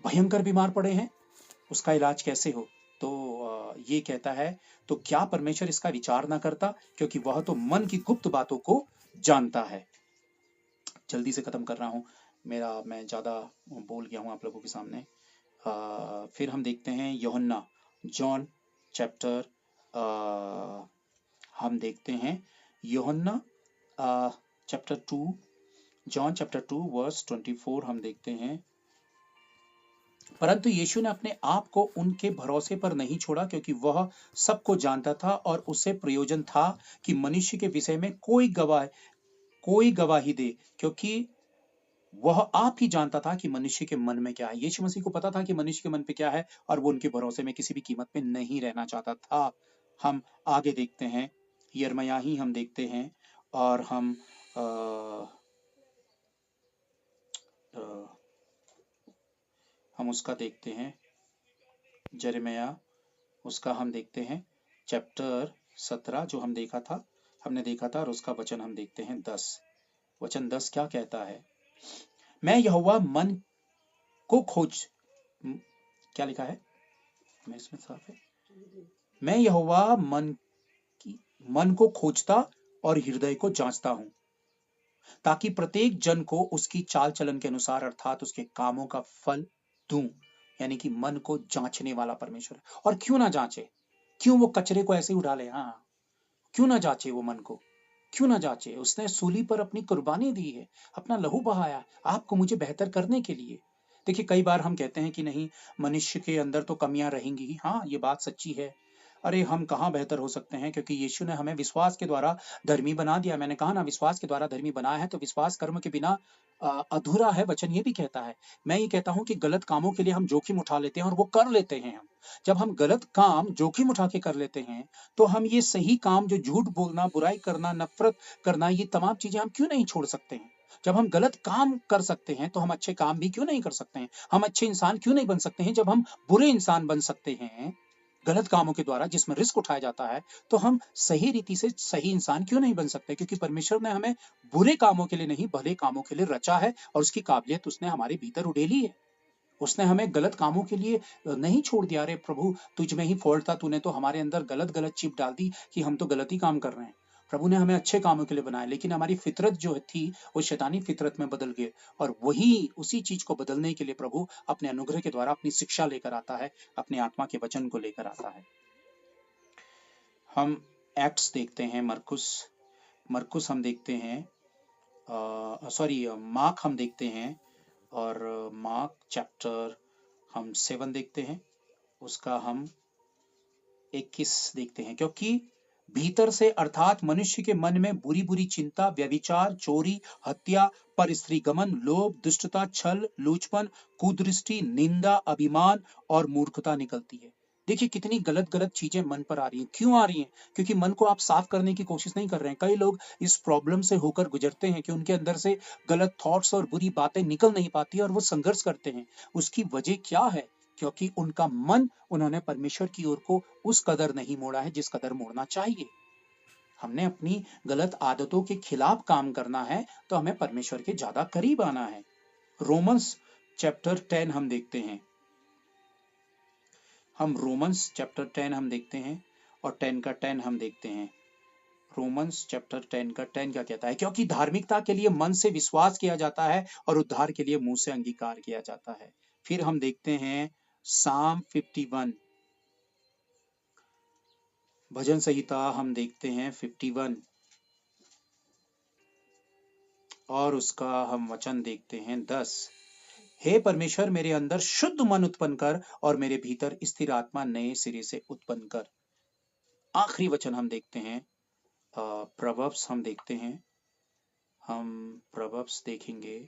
भयंकर बीमार पड़े हैं, उसका इलाज कैसे हो? तो ये कहता है, तो क्या परमेश्वर इसका विचार ना करता? क्योंकि वह तो मन की गुप्त बातों को जानता है। जल्दी से खत्म कर रहा हूं, मैं ज्यादा बोल गया हूं आप लोगों के सामने। फिर हम देखते हैं यूहन्ना, जॉन चैप्टर, हम देखते हैं यूहन्ना चैप्टर 2, जॉन चैप्टर 2 वर्स 24 हम देखते हैं। परंतु यीशु ने अपने आप को उनके भरोसे पर नहीं छोड़ा, क्योंकि वह सबको जानता था और उसे प्रयोजन था कि मनुष्य के विषय में कोई गवाही दे, क्योंकि वह आप ही जानता था कि मनुष्य के मन में क्या है। यीशु मसीह को पता था कि मनुष्य के मन पे क्या है, और वो उनके भरोसे में किसी भी कीमत पे नहीं रहना चाहता था। हम आगे देखते हैं, यिर्मयाह ही हम देखते हैं, और हम उसका देखते हैं, यिर्मयाह, उसका हम देखते हैं चैप्टर 17 जो हम देखा था, हमने देखा था, और उसका वचन हम देखते हैं 10। वचन 10 क्या कहता है? मैं यहोवा मन को खोज क्या लिखा है? मैं इसमें साफ है, मैं यहोवा मन को खोजता और हृदय को जांचता हूं, ताकि प्रत्येक जन को उसकी चाल चलन के अनुसार अर्थात उसके कामों का फल दूं। यानी कि मन को जांचने वाला परमेश्वर है। और क्यों ना जांचे? क्यों वो कचरे को ऐसे उड़ा ले? हाँ, क्यों ना जांचे वो मन को? क्यों ना जांचे? उसने सूली पर अपनी कुर्बानी दी है, अपना लहू बहाया आपको मुझे बेहतर करने के लिए। देखिए, कई बार हम कहते हैं कि नहीं, मनुष्य के अंदर तो कमियां रहेंगी ही। हाँ, ये बात सच्ची है। अरे, हम कहाँ बेहतर हो सकते हैं, क्योंकि यीशु ने हमें विश्वास के द्वारा धर्मी बना दिया। मैंने कहा ना, विश्वास के द्वारा धर्मी बनाया है, तो विश्वास कर्म के बिना अधूरा है। वचन ये भी कहता है। मैं ये कहता हूं कि गलत कामों के लिए हम जोखिम उठा लेते हैं, और वो कर लेते हैं हम। जब हम गलत काम जोखिम उठा के कर लेते हैं, तो हम ये सही काम, जो झूठ बोलना, बुराई करना, नफरत करना, ये तमाम चीजें हम क्यों नहीं छोड़ सकते हैं? जब हम गलत काम कर सकते हैं, तो हम अच्छे काम भी क्यों नहीं कर सकते हैं? हम अच्छे इंसान क्यों नहीं बन सकते हैं? जब हम बुरे इंसान बन सकते हैं गलत कामों के द्वारा, जिसमें रिस्क उठाया जाता है, तो हम सही रीति से सही इंसान क्यों नहीं बन सकते? क्योंकि परमेश्वर ने हमें बुरे कामों के लिए नहीं, भले कामों के लिए रचा है, और उसकी काबिलियत उसने हमारे भीतर उड़ेली है। उसने हमें गलत कामों के लिए नहीं छोड़ दिया। अरे प्रभु, तुझ में ही फॉल्ट था, तूने तो हमारे अंदर गलत गलत चिप डाल दी कि हम तो गलत ही काम कर रहे हैं। प्रभु ने हमें अच्छे कामों के लिए बनाया, लेकिन हमारी फितरत जो थी, वो शैतानी फितरत में बदल गए, और उसी चीज को बदलने के लिए प्रभु अपने अनुग्रह के द्वारा अपनी शिक्षा लेकर आता है, अपने आत्मा के वचन को लेकर आता है। हम एक्ट्स देखते हैं, मरकुस हम देखते हैं, मार्क हम देखते हैं, और मार्क चैप्टर हम 7 देखते हैं, उसका हम 21 देखते हैं। क्योंकि भीतर से अर्थात मनुष्य के मन में बुरी बुरी चिंता, व्यभिचार, चोरी, हत्या, परस्त्रीगमन, लोभ, दुष्टता, छल, लूचपन, कुदृष्टि, निंदा, अभिमान और मूर्खता निकलती है। देखिए, कितनी गलत गलत चीजें मन पर आ रही हैं। क्यों आ रही हैं? क्योंकि मन को आप साफ करने की कोशिश नहीं कर रहे हैं। कई लोग इस प्रॉब्लम से होकर गुजरते हैं कि उनके अंदर से गलत थॉट्स और बुरी बातें निकल नहीं पाती, और वो संघर्ष करते हैं। उसकी वजह क्या है? क्योंकि उनका मन, उन्होंने परमेश्वर की ओर को उस कदर नहीं मोड़ा है जिस कदर मोड़ना चाहिए। हमने अपनी गलत आदतों के खिलाफ काम करना है, तो हमें परमेश्वर के ज्यादा करीब आना है। रोमन्स चैप्टर 10 हम देखते हैं, रोमन्स चैप्टर 10 हम देखते हैं, और 10 का 10 हम देखते हैं। रोमन्स चैप्टर 10 का 10 क्या कहता है? क्योंकि धार्मिकता के लिए मन से विश्वास किया जाता है, और उद्धार के लिए मुंह से अंगीकार किया जाता है। फिर हम देखते हैं साम 51, भजन संहिता हम देखते हैं 51, और उसका हम वचन देखते हैं 10। हे परमेश्वर, मेरे अंदर शुद्ध मन उत्पन्न कर, और मेरे भीतर स्थिर आत्मा नए सिरे से उत्पन्न कर। आखिरी वचन हम देखते हैं, प्रोवर्ब्स हम देखते हैं, हम प्रोवर्ब्स देखेंगे,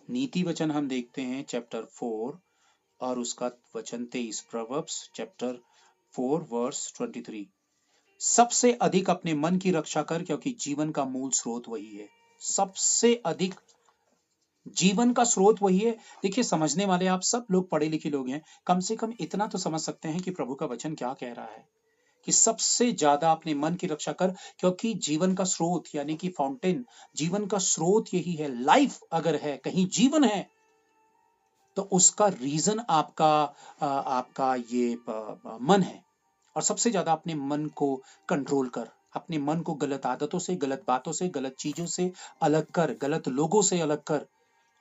नीति वचन हम देखते हैं चैप्टर 4, और उसका वचन 23। Proverbs chapter 4 verse 23। सबसे अधिक अपने मन की रक्षा कर, क्योंकि जीवन का मूल स्रोत वही है। सबसे अधिक जीवन का स्रोत वही है। देखिए, समझने वाले आप सब लोग पढ़े लिखे लोग हैं, कम से कम इतना तो समझ सकते हैं कि प्रभु का वचन क्या कह रहा है, कि सबसे ज्यादा अपने मन की रक्षा कर, क्योंकि जीवन का स्रोत यानी कि फाउंटेन, जीवन का स्रोत यही है। लाइफ अगर है, कहीं जीवन है, तो उसका रीजन आपका ये मन है। और सबसे ज्यादा अपने मन को कंट्रोल कर, अपने मन को गलत आदतों से, गलत बातों से, गलत चीजों से अलग कर, गलत लोगों से अलग कर।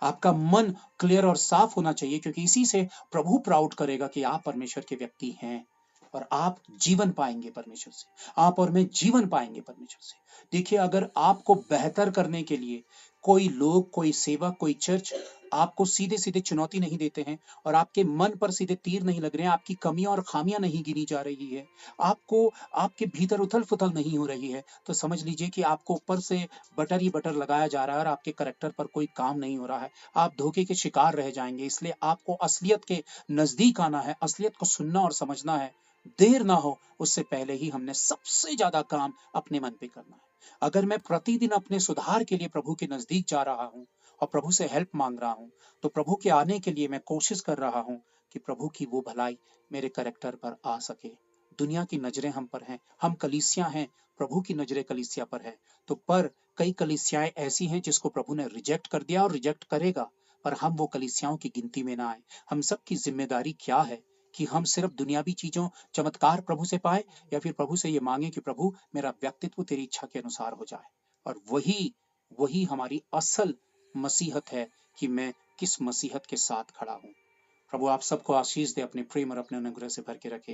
आपका मन क्लियर और साफ होना चाहिए, क्योंकि इसी से प्रभु प्राउड करेगा कि आप परमेश्वर के व्यक्ति हैं, और आप जीवन पाएंगे परमेश्वर से। आप और मैं जीवन पाएंगे परमेश्वर से। देखिए, अगर आपको बेहतर करने के लिए कोई लोग, कोई सेवक, कोई चर्च आपको सीधे-सीधे चुनौती नहीं देते हैं और आपके मन पर सीधे तीर नहीं लग रहे हैं, आपकी कमियाँ और खामियाँ नहीं गिनी जा रही है, आपको आपके भीतर उथल-पुथल नहीं हो रही है, तो समझ लीजिए कि आपको ऊपर से बटर ही बटर लगाया जा रहा है और आपके करैक्टर पर कोई काम नहीं हो रहा है। आप धोखे के शिकार रह जाएँगे, इसलिए आपको असलियत के नज़दीक आना है, असलियत को सुनना और समझना है। देर ना हो, उससे पहले ही हमने सबसे ज़्यादा काम अपने मन पे करना है। अगर मैं प्रतिदिन अपने सुधार के लिए प्रभु के नज़दीक जा रहा हूँ और प्रभु से हेल्प माँग रहा हूँ, तो प्रभु के आने के लिए मैं कोशिश कर रहा हूँ कि प्रभु की वो भलाई मेरे करैक्टर पर आ सके। दुनिया की नज़रें हम पर हैं, हम कलीसिया हैं, प्रभु की नज़रें कलीसिया पर है। तो पर कई कलीसियाएँ ऐसी हैं जिसको प्रभु ने रिजेक्ट कर दिया और रिजेक्ट करेगा, पर हम वो कलीसियाओं की गिनती में ना आएँ। हम सबकी ज़िम्मेदारी क्या है कि हम सिर्फ़ दुनियावी चीज़ों, चमत्कार प्रभु से पाएँ या फिर प्रभु से ये माँगे कि प्रभु मेरा व्यक्तित्व तेरी इच्छा के अनुसार हो जाए। और वही वही हमारी असल मसीहत है कि मैं किस मसीहत के साथ खड़ा हूँ। प्रभु आप सबको आशीष दे, अपने प्रेम और अपने अनुग्रह से भर के रखे।